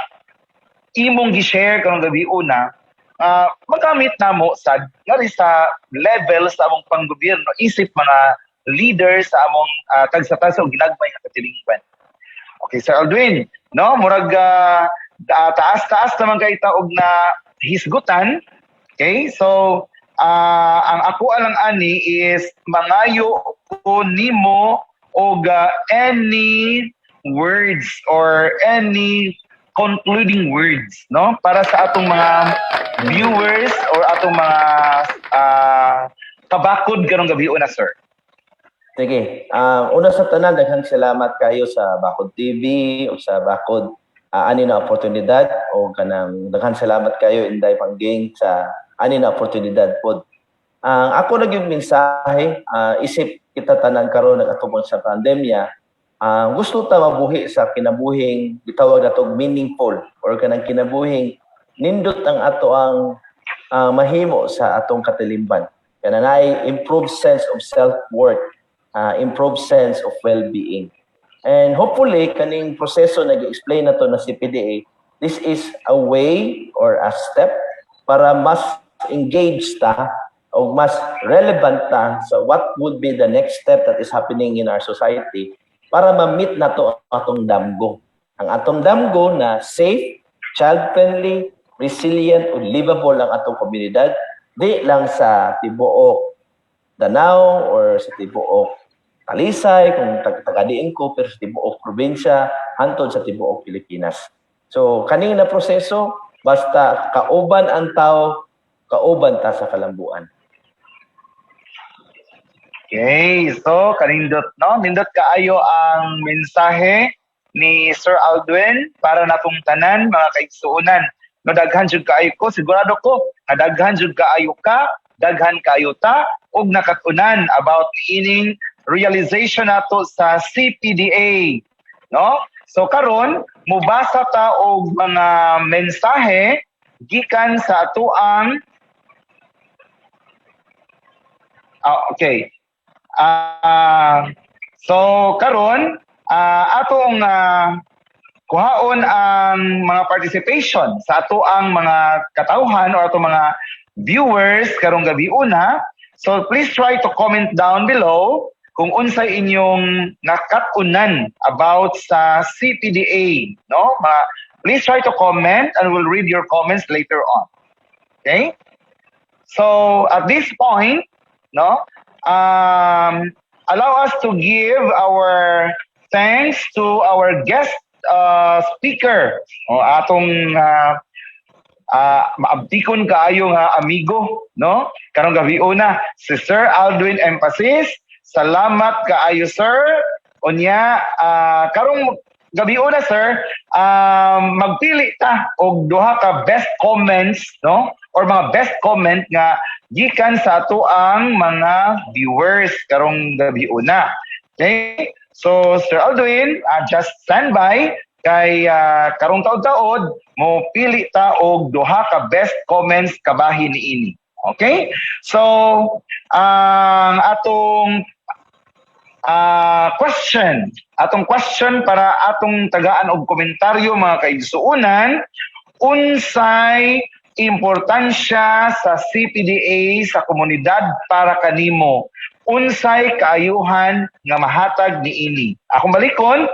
imong gi-share karong gabi una. Magamit namo sad ngari sa level sa among panggobyerno isip mga leaders sa among tagsa-tagsa og ginagmay nga katilingban. Okay, Sir Aldwin, no, murag taas-taas naman kay taog na hisgutan. Okay, so ang ako alang ani is mangayo ko nimo og any words or any concluding words, no, para sa atong mga viewers or atong mga kabakod karong gabi una, sir. Sige. Una sa tanan, daghang salamat kayo sa Bakod TV o sa Bakod ani na oportunidad o kanang daghang salamat kayo Inday Pangging sa ani na oportunidad pod. Ako lang yung mensahe, isip kita tanan karon nagatubong sa pandemya, gusto ta mabuhi sa kinabuhing gitawag natog meaningful or kanang kinabuhing nindot ang ato ang mahimo sa atong katilimban. Kana naay improved sense of self-worth, improved sense of well-being. And hopefully, kaning proseso nag-explain na to na si PDA, this is a way or a step para mas engaged ta o mas relevant ta sa what would be the next step that is happening in our society para ma-meet na to atong damgo. Ang atong damgo na safe, child-friendly, resilient, o livable ang atong komunidad, di lang sa tibuok Danao or sa tibuok Talisay, kung tagadiin ko, pero sa tibuok probinsya, hantod sa tibuok Pilipinas. So, kaning na proseso, basta kauban ang tao, kauban ta sa kalambuan. Okay, so kanindot no, nindot kaayo ang mensahe ni Sir Aldwin para natong tanan mga kaigsuonan. No, daghan jud kaayo ko, sigurado ko na daghan jud kaayo ka, daghan kaayo ta og nakatunan about meaning realization nato sa CPDA, no? So karon mubasa ta og mga mensahe gikan sa atoang okay. So karon atong kuhaon ang mga participation sa ato ang mga katawhan or ato mga viewers karong gabi una. So please try to comment down below kung unsay inyong nakatunan about sa CPDA, no? Please try to comment and we'll read your comments later on. Okay? So at this point, no? Allow us to give our thanks to our guest speaker, atong maabtikon kaayo nga amigo, no? Karong gabi una si Sir Aldwin Empasis. Salamat kaayo sir. Unya karong gabi una sir, magpili ta og duha ka best comments, no? Or mga best comment nga gikan sa ato ang mga viewers karong gabi una. Okay? So Sir Aldwin, just stand by kay karong taod-taod mo pili ta og duha ka best comments kabahin niini. Okay? So ang atong question para atong tagaan og komentaryo mga kaigsuonan, unsay importansya sa CPDA sa komunidad para kanimo? Unsay kaayuhan nga mahatag niini? Akong balikon,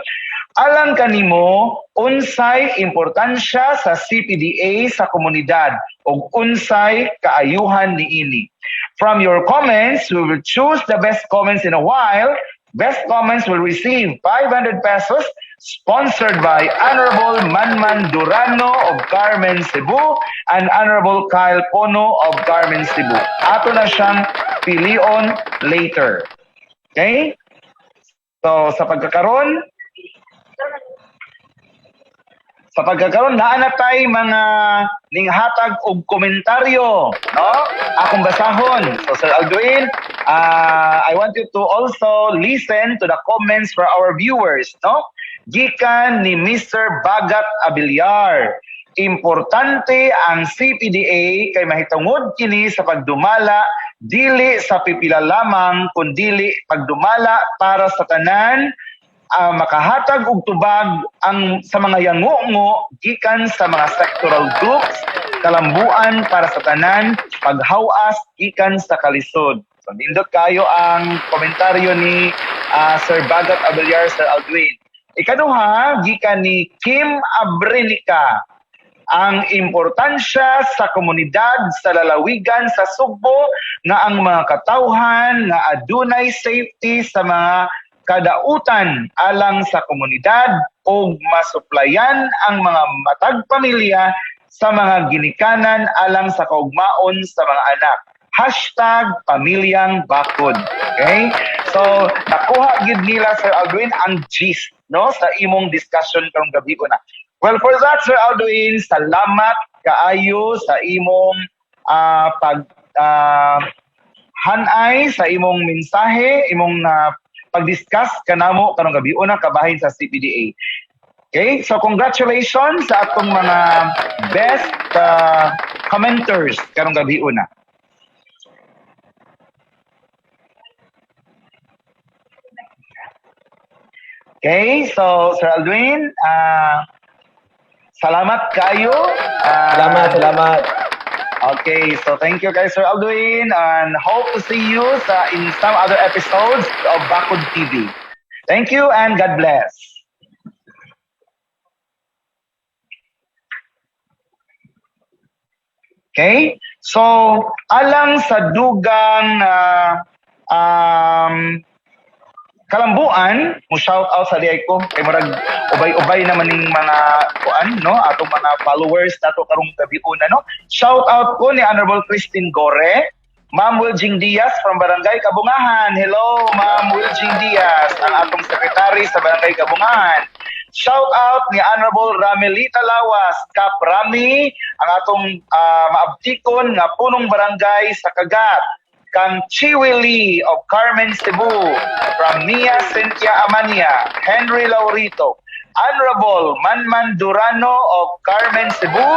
alang kanimo unsay importansya sa CPDA sa komunidad ug unsay kaayuhan niini? From your comments, we will choose the best comments in a while. Best comments will receive 500 pesos sponsored by Honorable Manman Durano of Carmen, Cebu and Honorable Kyle Pono of Carmen, Cebu. Ato na siyang pilion later. Okay? So, sa pagkakaroon, naa tay mga ninghatag og komentaryo, no? Akong basahon. So Sir Aldwin, I want you to also listen to the comments for our viewers, no? Gikan ni Mr. Bagat Abiliar. Importante ang CPDA kay mahitungod kini sa pagdumala dili sa pipila lamang kundi pagdumala para sa tanan, makahatag og tubag ang sa mga yango-ngo gikan sa mga sectoral groups, kalambuan para sa tanan, paghawas gikan sa kalisod. So nindot kayo ang komentaryo ni Sir Bagat Abiliar, Sir Aldwin. Ikaduha, gikan ni Kim Abrinica. Ang importansya sa komunidad sa lalawigan sa Sugbo nga ang mga katawhan nga adunay safety sa mga kadautan alang sa komunidad o masuplayan ang mga matag pamilya sa mga ginikanan alang sa kaugmaon sa mga anak. #pamilyang bakod. Okay? So, nakuha gid nila Sir Aldwin ang gist, no, sa imong discussion karong gabi ko na. Well, for that Sir Aldwin, salamat kaayo sa imong hanay sa imong mensahe, imong pag-discuss kanamo karong gabi una kabahin sa CPDA. Okay, so congratulations sa atong mga best commenters karong gabi una. Okay, so Sir Aldwin, salamat kayo. Salamat. Okay, so thank you guys, Sir Aldwin, and hope to see you in some other episodes of Bakod TV. Thank you and God bless. Okay, so alang sa dugang kalambuan, mo shout out sa diay ko kay murag ubay-ubay naman ning mga kuan no, atong mga followers nato karong gabi una no. Shout out ko ni Honorable Christine Gore, Ma'am Wiljing Diaz from Barangay Kabungahan. Hello, Ma'am Wiljing Diaz, ang atong secretary sa Barangay Kabungahan. Shout out ni Honorable Ramelita Lawas, Kap Rami, ang atong maabtikon nga punong barangay sa Kagat. Kang Chiwili of Carmen Cebu, from Mia Cynthia Amania, Henry Laurito, Honorable Manman Durano of Carmen Cebu,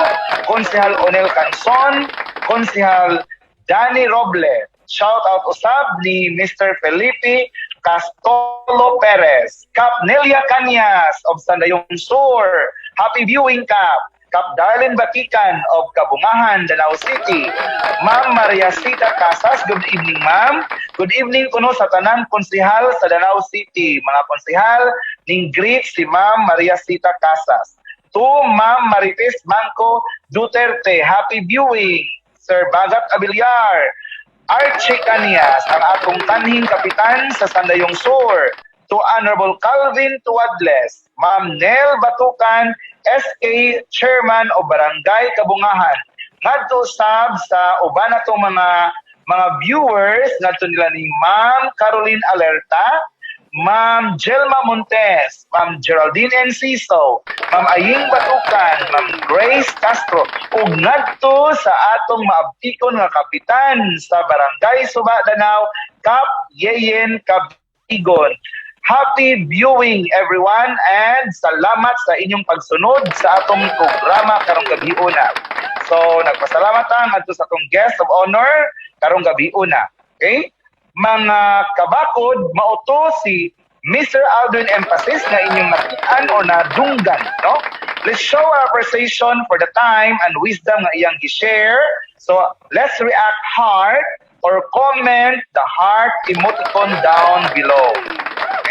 Konsehal Onel Canson, Konsehal Danny Roble. Shout out usab ni Mr. Felipe Castolo Perez, Kap Nelia Cañas of Sandayong Sur. Happy viewing, Kap. Kap Darlene Batikan of Kabungahan, Danao City. Ma'am Maria Sita Casas, good evening, ma'am. Good evening kuno sa tanang konsehal sa Danao City. Mga konsehal, ning greet si Ma'am Maria Sita Casas. To Ma'am Marites Manco Duterte, happy viewing. Sir Bagat Abiliar, Archie Canias, ang atong tanhing kapitan sa Sandayong Sur. To Honorable Calvin Tuadles, Ma'am Nel Batukan, SK Chairman o Barangay Kabungahan. Ngadto sab sa uban natong mga viewers ngadto nila ni Ma'am Caroline Alerta, Ma'am Jelma Montes, Ma'am Geraldine Enciso, Ma'am Aying Batukan, Ma'am Grace Castro, ug ngadto sa atong maabtikon nga kapitan sa Barangay Suba Danao, Kap Yeyen Kabigon. Happy viewing everyone and salamat sa inyong pagsunod sa atong programa karong gabi una. So nagpasalamat ang adto sa atong guest of honor karong gabi una. Okay? Mga kabakod, mauto si Mr. Aldwin Emphasis na inyong nakitaan o nadunggan, no? Let's show our appreciation for the time and wisdom nga iyang i-share. So let's react heart or comment the heart emoticon down below.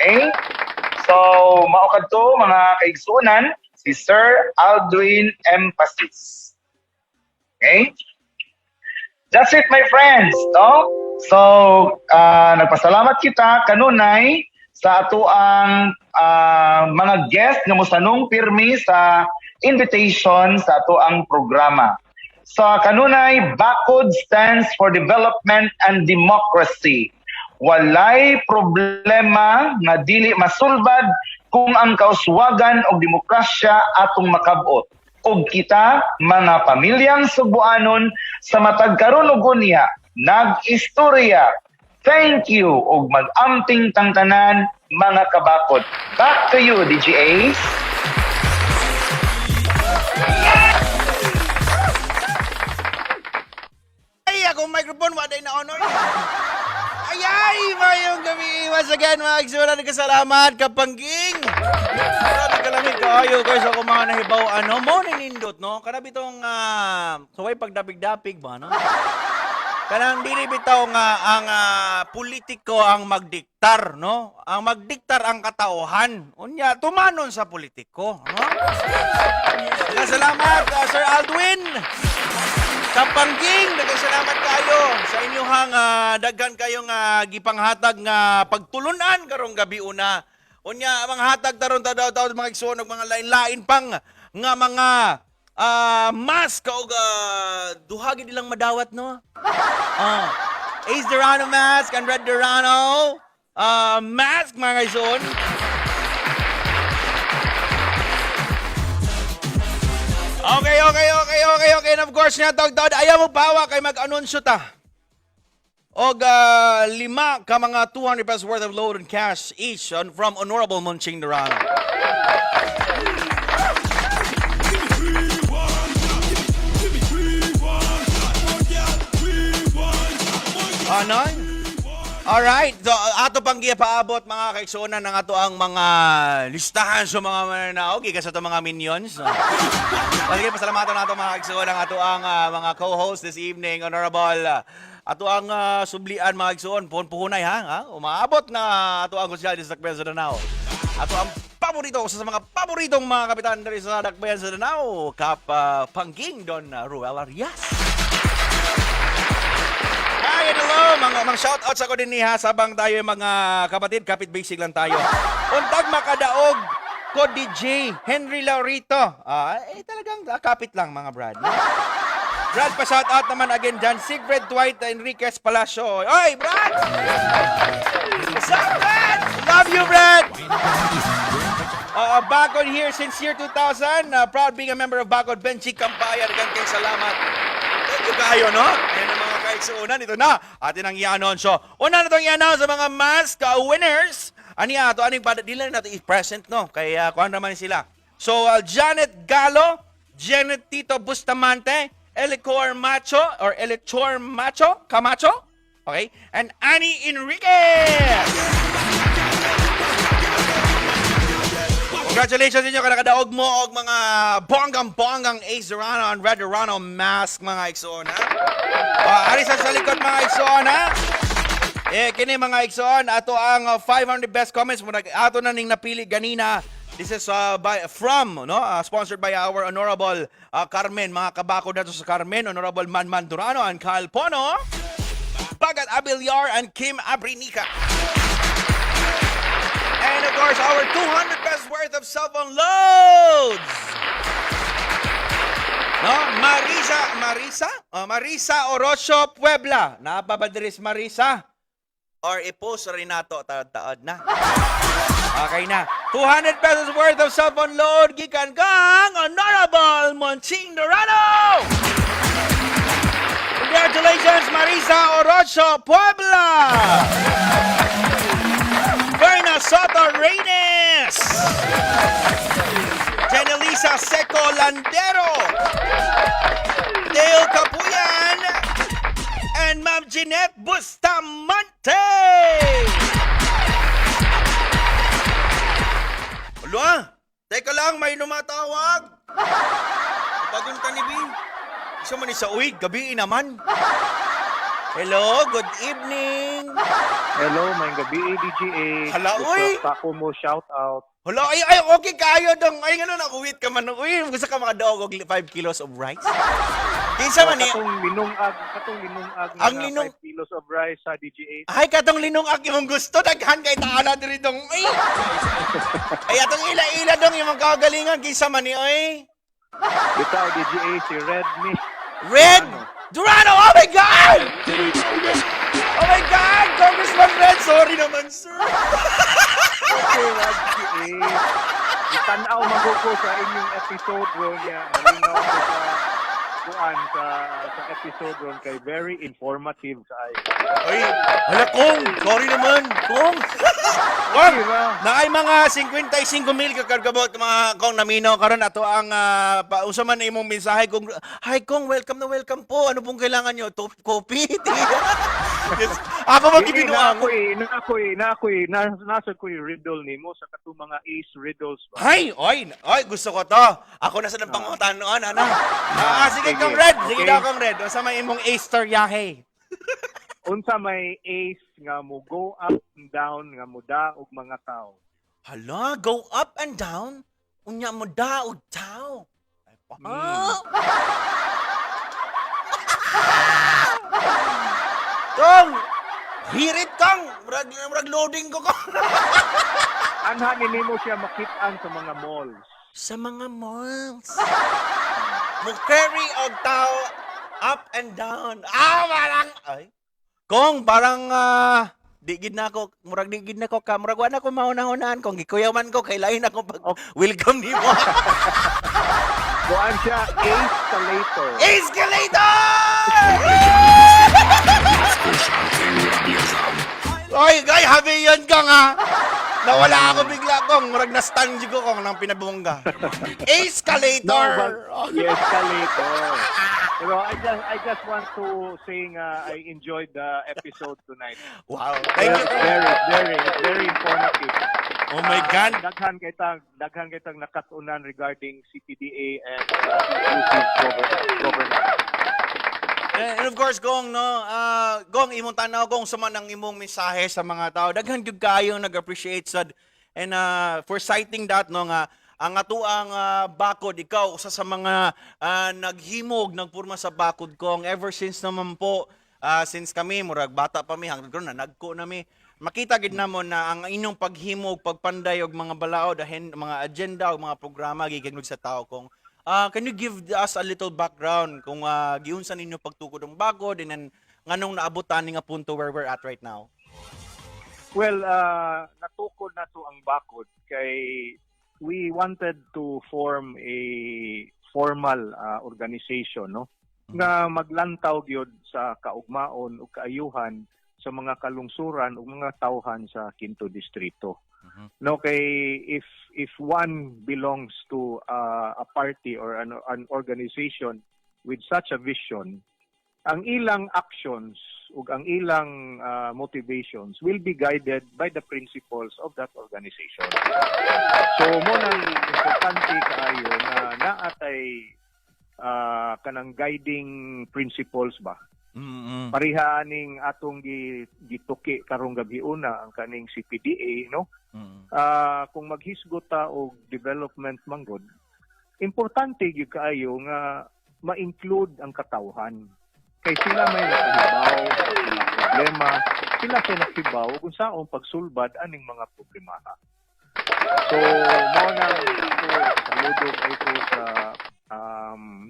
Okay? So, maukad to mga kaigsunan, si Sir Aldwin Emphasis. Okay? That's it, my friends. No? So, nagpasalamat kita kanunay sa ato ang mga guest nga mosanong pirmi sa invitation sa ato ang programa. Sa kanunay, Bakod stands for development and democracy. Walay problema nga dili masulbad kung ang kauswagan og demokrasya atong makabot. Ug kita, mga pamilyang Subuanon, sa matag karon ug unya, nag-istorya. Thank you ug mag-amting tangtanan mga kabakod. Back to you, DJ Ace. Ay, akong microphone, waday na honor. Ay, mayong gabi. Once again, mga igsunan, nagkasalamat, kapangging. Grabe kalamig kayo, guys. Ako mga nahibaw, mo ninindot, no? Karabi itong, suway pagdapig-dapig ba, no? Kanang dili bitaw nga ang politiko ang magdiktar, no? Ang magdiktar ang katauhan. Unya, tumanon sa politiko, no? Salamat, Sir Aldwin. Kapangging, nagkasalamat kayo sa inyong daghan kayong gipanghatag nga pagtulunan karong gabi una. Unya, mga hatag taron daw mga igsuon mga lain-lain pang nga mga mask o duhagi nilang madawat, no? Ace Durano mask and Red Durano mask, mga igsuon. Okay. And of course nga, ayaw mo pawa kay mag-anunsyo ta. Og lima ka mga 200 pesos worth of load and cash each from Honorable Monching Durano. Ano? Alright, so ato pang paabot mga kaiksoonan ng ato ang mga listahan sa mga mananaog kasi sa mga minions. Sige, pasalamatan nato mga kaiksoonan ng ato ang mga co-host this evening, Honorable ato ang sublian mga kaiksoon, puhunay ha? Umaabot na ato ang Social Distakbayan sa Danao. Ato ang paborito sa mga paboritong mga kapitan diri sa Dakbayan sa Danao, Pangging Don Ruel Arias. Hi, hello, mga shoutout sa ko din niya sabang tayo mga kapatid, kapit basic lang tayo. Untag makadaog ko DJ Henry Laurito. Talagang kapit lang mga Brad. Brad, pa shoutout naman again dyan. Sigfred Dwight Enriquez Palacio. Oy, Brad! What's up, Brad? Love you, Brad! Back on here since year 2000. Proud being a member of Bakod. Benji Kampaya. Dagang kayong salamat. Thank you kayo, no? Yan ang mga kaiksuunan. Ito na. Atin ang i-announce. Una na itong i-announce sa mga mask winners. Aniya, ito aning dila na natin i-present, no? Kaya kuhan naman sila. So, Janet Galo, Janet Tito Bustamante, Elecor Macho, or Elector Macho, Camacho, okay? And Annie Enriquez! Congratulations inyo kada kadaog mo og mga bonggang Ace Durano and Red Durano mask mga iksoon ha. Ari sa likod mga iksoon ha. Kini mga iksoon ato ang 500 best comments mo ato na ning napili ganina. This is sponsored by our Honorable Carmen, mga kabako nato sa Carmen, Honorable Manman Durano and Kyle Pono, Bagat Abiliar and Kim Abrinica. And of course, our 200 pesos worth of cell phone loads. No, Marisa Orocho Puebla. Napabadiris Marisa. Or i-post rin nato taod na. Okay na. 200 pesos worth of cell phone load gikan kang Honorable Monching Durano. Congratulations, Marisa Orocho Puebla. Berna Soto Reynes, Jenelisa Seco Landero, Dale Capuyan, and Ma'am Jeanette Bustamante. Alo, teka lang, may numatawag. Bagong tanibin. Isa man sa uwig, gabi naman. Hello, good evening. Hello, may gabi, DGA. Hala, uy! Gusto ako mo shout out. Hala, ay, okay kayo dong. Ay, nga nakuwit ka man. Uy, gusto ka makadaog og 5 kilos of rice? Kinsa man ni? Katong linungag Ang na linung- 5 kilos of rice sa DGA. Ay, katong linungag imong gusto. Daghan kay taala diri dong. Ay, atong ila-ila dong imong kagalingan. Kinsa man ni, oy? Bitaw, DGA, si Red Mist. Red! Durano! Oh my God! Oh my God! Congressman Red! Sorry naman, sir. Okay, DGA. Itanaw maguko sa inyong episode ron niya. Malinaw ko sa episode ron kay very informative sa ay. Ay, hala, Kong! Sorry naman, Kong! Kong! Naay mga 55,000 kakargabot mga Kong naminaw karon ato ang pausa man imong mensahe kung hi Kong, welcome na welcome po. Ano pong kailangan nyo? Coffee? Yes. Ako magkibinuang. Nasa ko'y riddle ni mo sa katong mga ace riddles ba? Ay, gusto ko to. Ako na sa pangutan noon, ano? Sige, Kong Red. Sige daw, Kong Red. O sa may imong ace storyahe. Unsa may ace nga mo go up and down nga mo daog mga tao. Hala, go up and down? Unya mo daog tao. Ay, Kong! Hirit, Kong! Murag loading ko, Kong! Anha nimo siya makit-an sa mga malls. Sa mga malls. Mo carry og tao up and down. Parang ay. Kong, parang digid na ako, murag wa na ko mauna-unahan kung gikuyaman ko kay lain ako pag welcome nimo. Kuan siya escalator. Escalator! Oy, guy, happy yun ka nga. Nawala ako bigla kong, murag na stand ko kong nang pinabungga. Escalator! Yes, escalator. Pero I just want to say I enjoyed the episode tonight. Wow, thank you. Very informative. Oh my God. Daghan kitang nakatunan regarding CPDA and inclusive governance. And of course, Gong, no, Gong, imong tanaw, Gong, sa man ang imong mensahe sa mga tao. Daghan gyud kayo nag-appreciate sad. And for citing that, no, nga, ang atuang bakod, ikaw, usa sa mga naghimog, nagpurma sa bakod, Gong, ever since naman po, since kami, murag, bata pa mi, hanggang na, nagko na mi, makita gid namo na ang inyong paghimog, pagpanday og mga balaod, mga agenda og mga programa gigingnog sa tao, Kong. Can you give us a little background kung giunsa ninyo pagtukod ng bakod and then nganong naabutan ni nga punto where we're at right now? Well, natukod na to ang bakod kay we wanted to form a formal organization, no? Nga maglantaw gyud sa kaugmaon ug kaayuhan sa mga kalungsuran ug mga tawhan sa Quinto Distrito. No, kay if one belongs to a party or an organization with such a vision, ang ilang actions ug ang ilang motivations will be guided by the principles of that organization. So mo nang importante kaayo na naatay kanang guiding principles ba. Pareha ning atong gituki karong gabi una ang kaning CPDA, no? Kung maghisgot ta og development manggod, importante gyud kaayo nga ma-include ang katawhan. Kay sila may nakahibaw sa mga problema, sila may nakahibaw kung saong pagsulbad aning mga problema. So, mo na ito saludo ito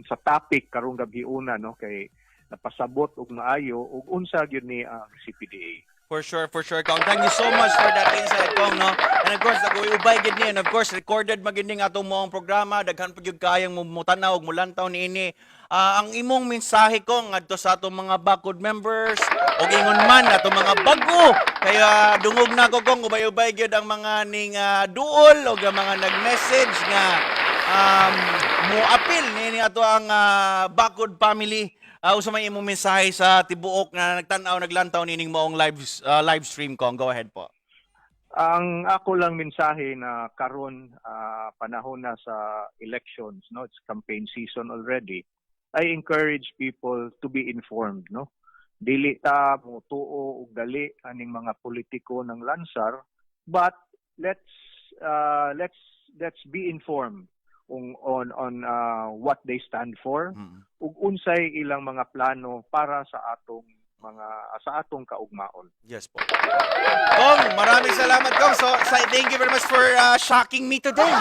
sa topic karong gabi una, no? Kay napasabot og maayo ug unsa gyud ni ang CPDA. For sure, Kong. Thank you so much for that insight, Kong, no? And of course, nag-uubay gid ni, and of course, recorded maginding atong moong programa, daghan pa gyud kayang mutanaw ug mulantaw niini. Ang imong mensahe, Kong, adto sa atong mga bakod members, ug ingon man atong mga bago. Kaya dungog na ko, Kong, ubay-ubay gyud ang mga ning duol ug ang mga nag-message nga mo-appeal niini ato ang bakod family. Usa may imong mensahe sa tibuok na nagtan-aw naglantaw nining moong live stream, Kong. Go ahead po. Ang ako lang mensahe na karon panahon na sa elections, no, it's campaign season already. I encourage people to be informed, no. Dili ta mo tuo og dali aning mga politiko ng lansar, but let's be informed on what they stand for ug unsay ilang mga plano para sa atong kaugmaon. Yes po. Kong, maraming salamat, Kong. So, thank you very much for shocking me today.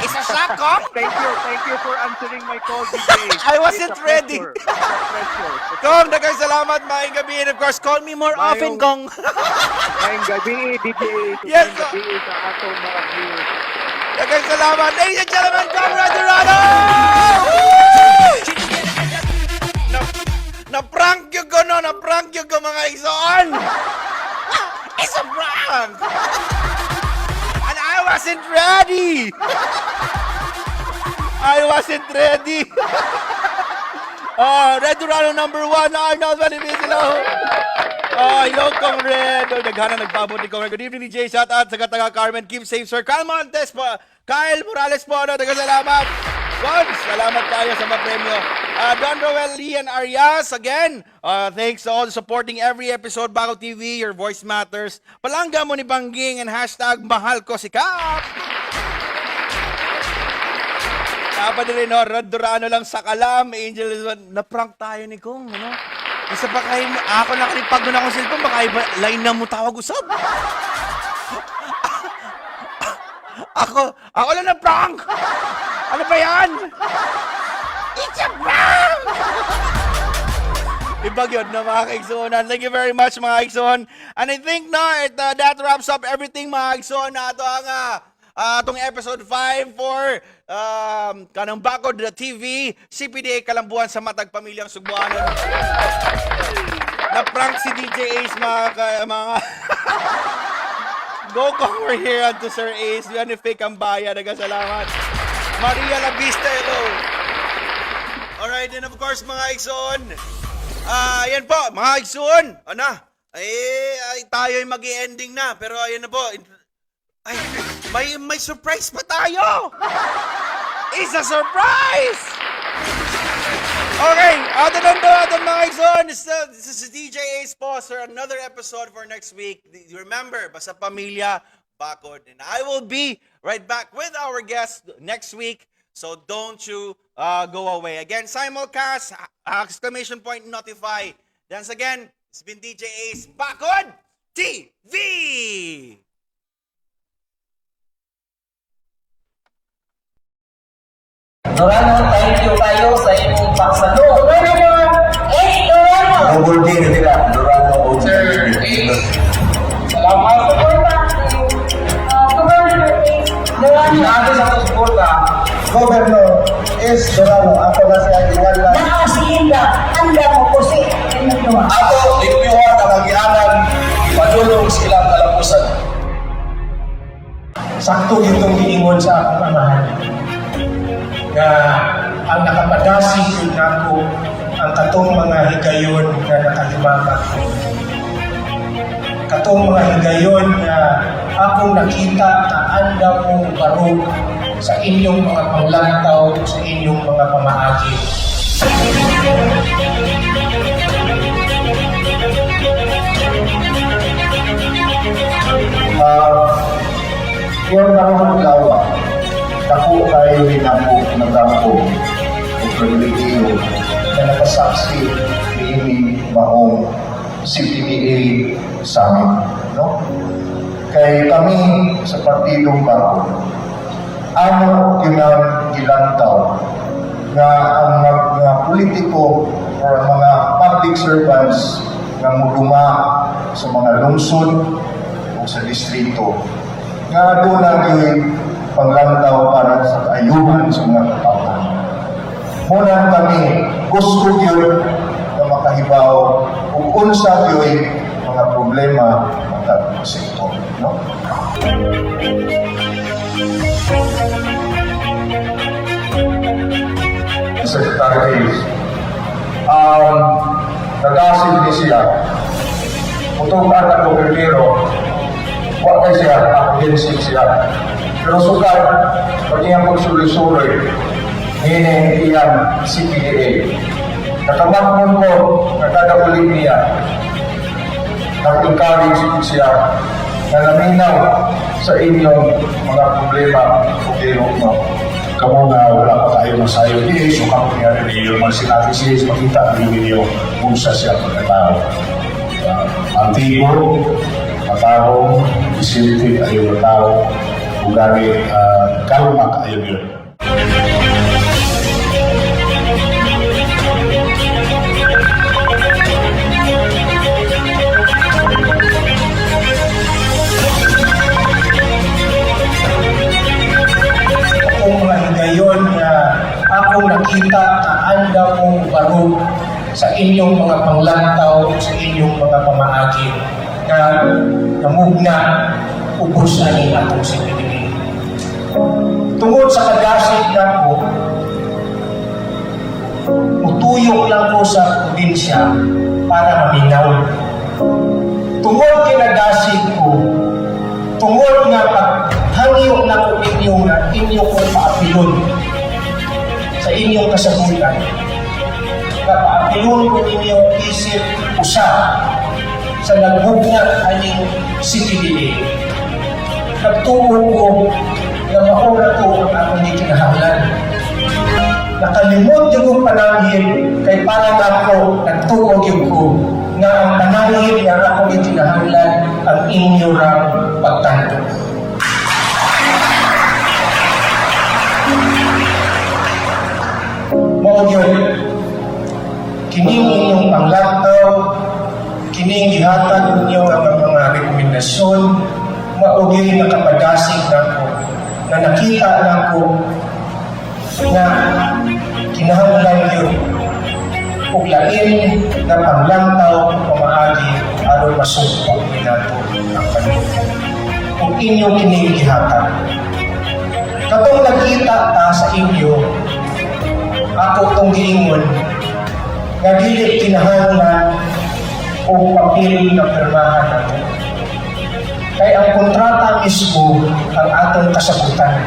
It's a shock, Kong. Thank you for answering my call, DJ. I wasn't It's a ready. pleasure. It's a pleasure. Kong, daghang salamat, maayong gabi. And of course, call me more often, Kong. Ngayong gabi, DJ. Yes, Ngayong gabi sa atong mga viewers. Daghang salamat. Ladies and gentlemen, Conrad Dorado! Na-prank yung ko, no? Na-prank yung ko, mga igsoon! It's a prank! And I wasn't ready! I wasn't ready! Red Dorado number 1, Arnold Valibisilo! Hello, Kong Red! Naghana nagpabot ni Kong Red. Good evening, DJ. Shout out sa kataga Carmen. Keep safe, sir. Kyle Montes po. Kyle Morales po. Salamat. Gons, salamat kayo sa mga premyo. Don Roel Lian Arias, again, thanks to all supporting every episode, Bako TV, your voice matters. Palangga mo ni Bangging and hashtag mahal ko si Kap. Dapat rin, no, Rod Durano lang sa kalam, Angel, na-prank tayo ni Kong, ano? Isa pa kayo, ako nakalipag doon akong cellphone, baka iba, line na mo tawag usap. Ako lang na-prank! Ano ba yan? It's a prank! Ibag yun na mga kaigsunan. Thank you very much mga kaigsunan. And I think na that wraps up everything mga kaigsunan na ito ang itong episode 5 for kanang Bakod TV, CPDA Kalambuan sa Matag Pamilyang Sugbuanon. Na-prank si DJ Ace, mga Go cover here to Sir Ace. Yan ni fake ang bayan. Nagkasalamat. Maria Labista, hello. Alright, and of course, mga Ikson. Ayan po, mga Ikson. Ano? Ay tayo ay mag-i-ending na. Pero ayan na po. Ay, may surprise pa tayo. It's a surprise! Okay, other than that, mga Ikson, this is DJ Ace po, sir. Another episode for next week. Remember, basta pamilya, bakod. And I will be right back with our guest next week. So don't you go away. Again, simulcast, exclamation point, notify. Once again, it's been DJ Ace, Bakod TV! Dorano, thank you kayo sa inyong pagsalubong. Double D na nila. Dorano, Sir Ace, salamat. Sinabi sa suporta, Governor is Dorano. Ako na siya iwala. nakasilinda, handa mo po si ako, ipiyuhan ang agianan, padulong silang kalapusan. Sakto itong giingon sa akong amahan na ang nakapadasig nako ang katong mga higayon na nakalimakan ko. Katong mga higayon na akong nakita na andam mong barog sa inyong mga panglantaw, sa inyong mga pamaagi. Yung nakakang lawa, ako kayo rin ako nagdako o privilegyo na nakasaksi ni Amy Mahong CPDA sa amin. No? Kaya kami sa Partidong Bago, ano gilantaw nga ang mga politiko o mga public servants nga muduma sa mga lungsod o sa distrito nga doon ang panglantaw para sa kaayuhan sa mga katawhan. Muna kami gusto yun na makahibaw kung unsa yun mga problema ng sektor. No? Secretary Hayes, nag-asin ni siya utong anak ko primero wala siya, agency siya. Pero sukat, pag iyang magsuloy-suloy, hindi iyang CPDA. Nakamakmon ko, nakadaulit niya, nag-encourage siya, na naminaw sa inyong mga problema o mo. Kamu na wala pa tayo ng sayo ni so kamo niya rin yung mga sinabi siya makita ang ninyo kung siya pagkatao. Antigo, matao, isinti ayaw na tao, ugali, kalmak ayaw yun. Akong mga higayon na akong nakita na andam mong barog sa inyong mga panglantaw, sa inyong mga pamaagi na namugna ubos na rin atong CPDA. Tungod sa kadasig na ko, utuyok lang ko sa probinsya para maminaw. Tungod kinadasig ko, tungod nga paghangyo na ko inyo kong paapilon sa inyong kasagutan. Na paapilon ko inyong isip usa sa nagbugna aning CPDA. Nagtuo ko na maura ko ang akong ikinahanglan. Nakalimot yung panangin kay parang ako nagtuo yung ko na ang panangin na akong ikinahanglan ang inyo rang pagtanto. Mao yun, kining inyong panglantaw, kining gihatag ninyo ang mga rekomendasyon, maugay na kapagasig na ko, na nakita na ko na kinahanglan yun, ug lain na panglantaw, pamaagi aron masugpog nato ang kalibutan. Kung inyo kinigihatag. Katong nakita ta sa inyo, ako tong giingon, nga dili kinahanglan o papel na pirmahan nato. Kaya ang kontrata mismo ang atong kasabutan.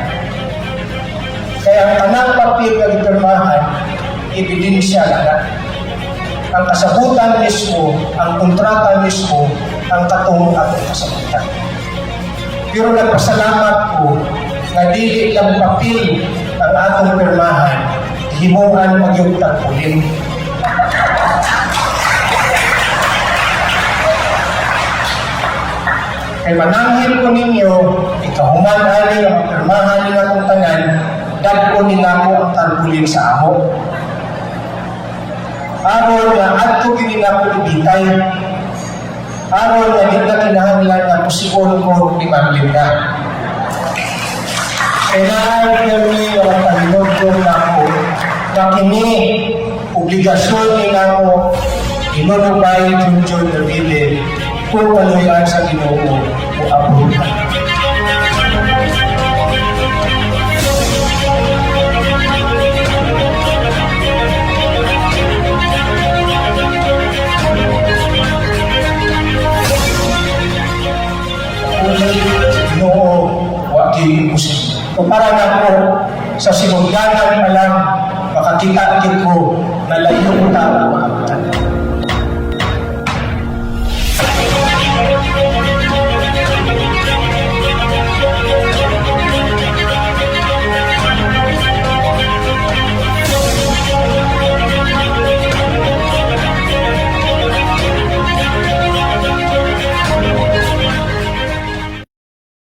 Kaya ang tanang papel na pirmahan, ebidensya lang. Ang kasabutan mismo, ang kontrata mismo, ang katong atong kasabutan. Pero nagpasalamat ko na dili lang papel ang atong pirmahan, himuan magyugtang pulim. Kay mananghil ko ninyo, ikahuman ani ang pirmahan ni akong tanan, dagko nila ko ang tarpulin sa amo. Aron nga adto kini nako ibitay. Aron nga di na kinahanglan nga pusikon ko ni Ma'am Linda. Kailangan kami nga palinod ko na ako na kini obligasyon ni nako inunubay Junjun Davide kung paluyan sa Ginoo o abuhan. Para na po sa sinugdanan pa lang makakita ko na layo tama.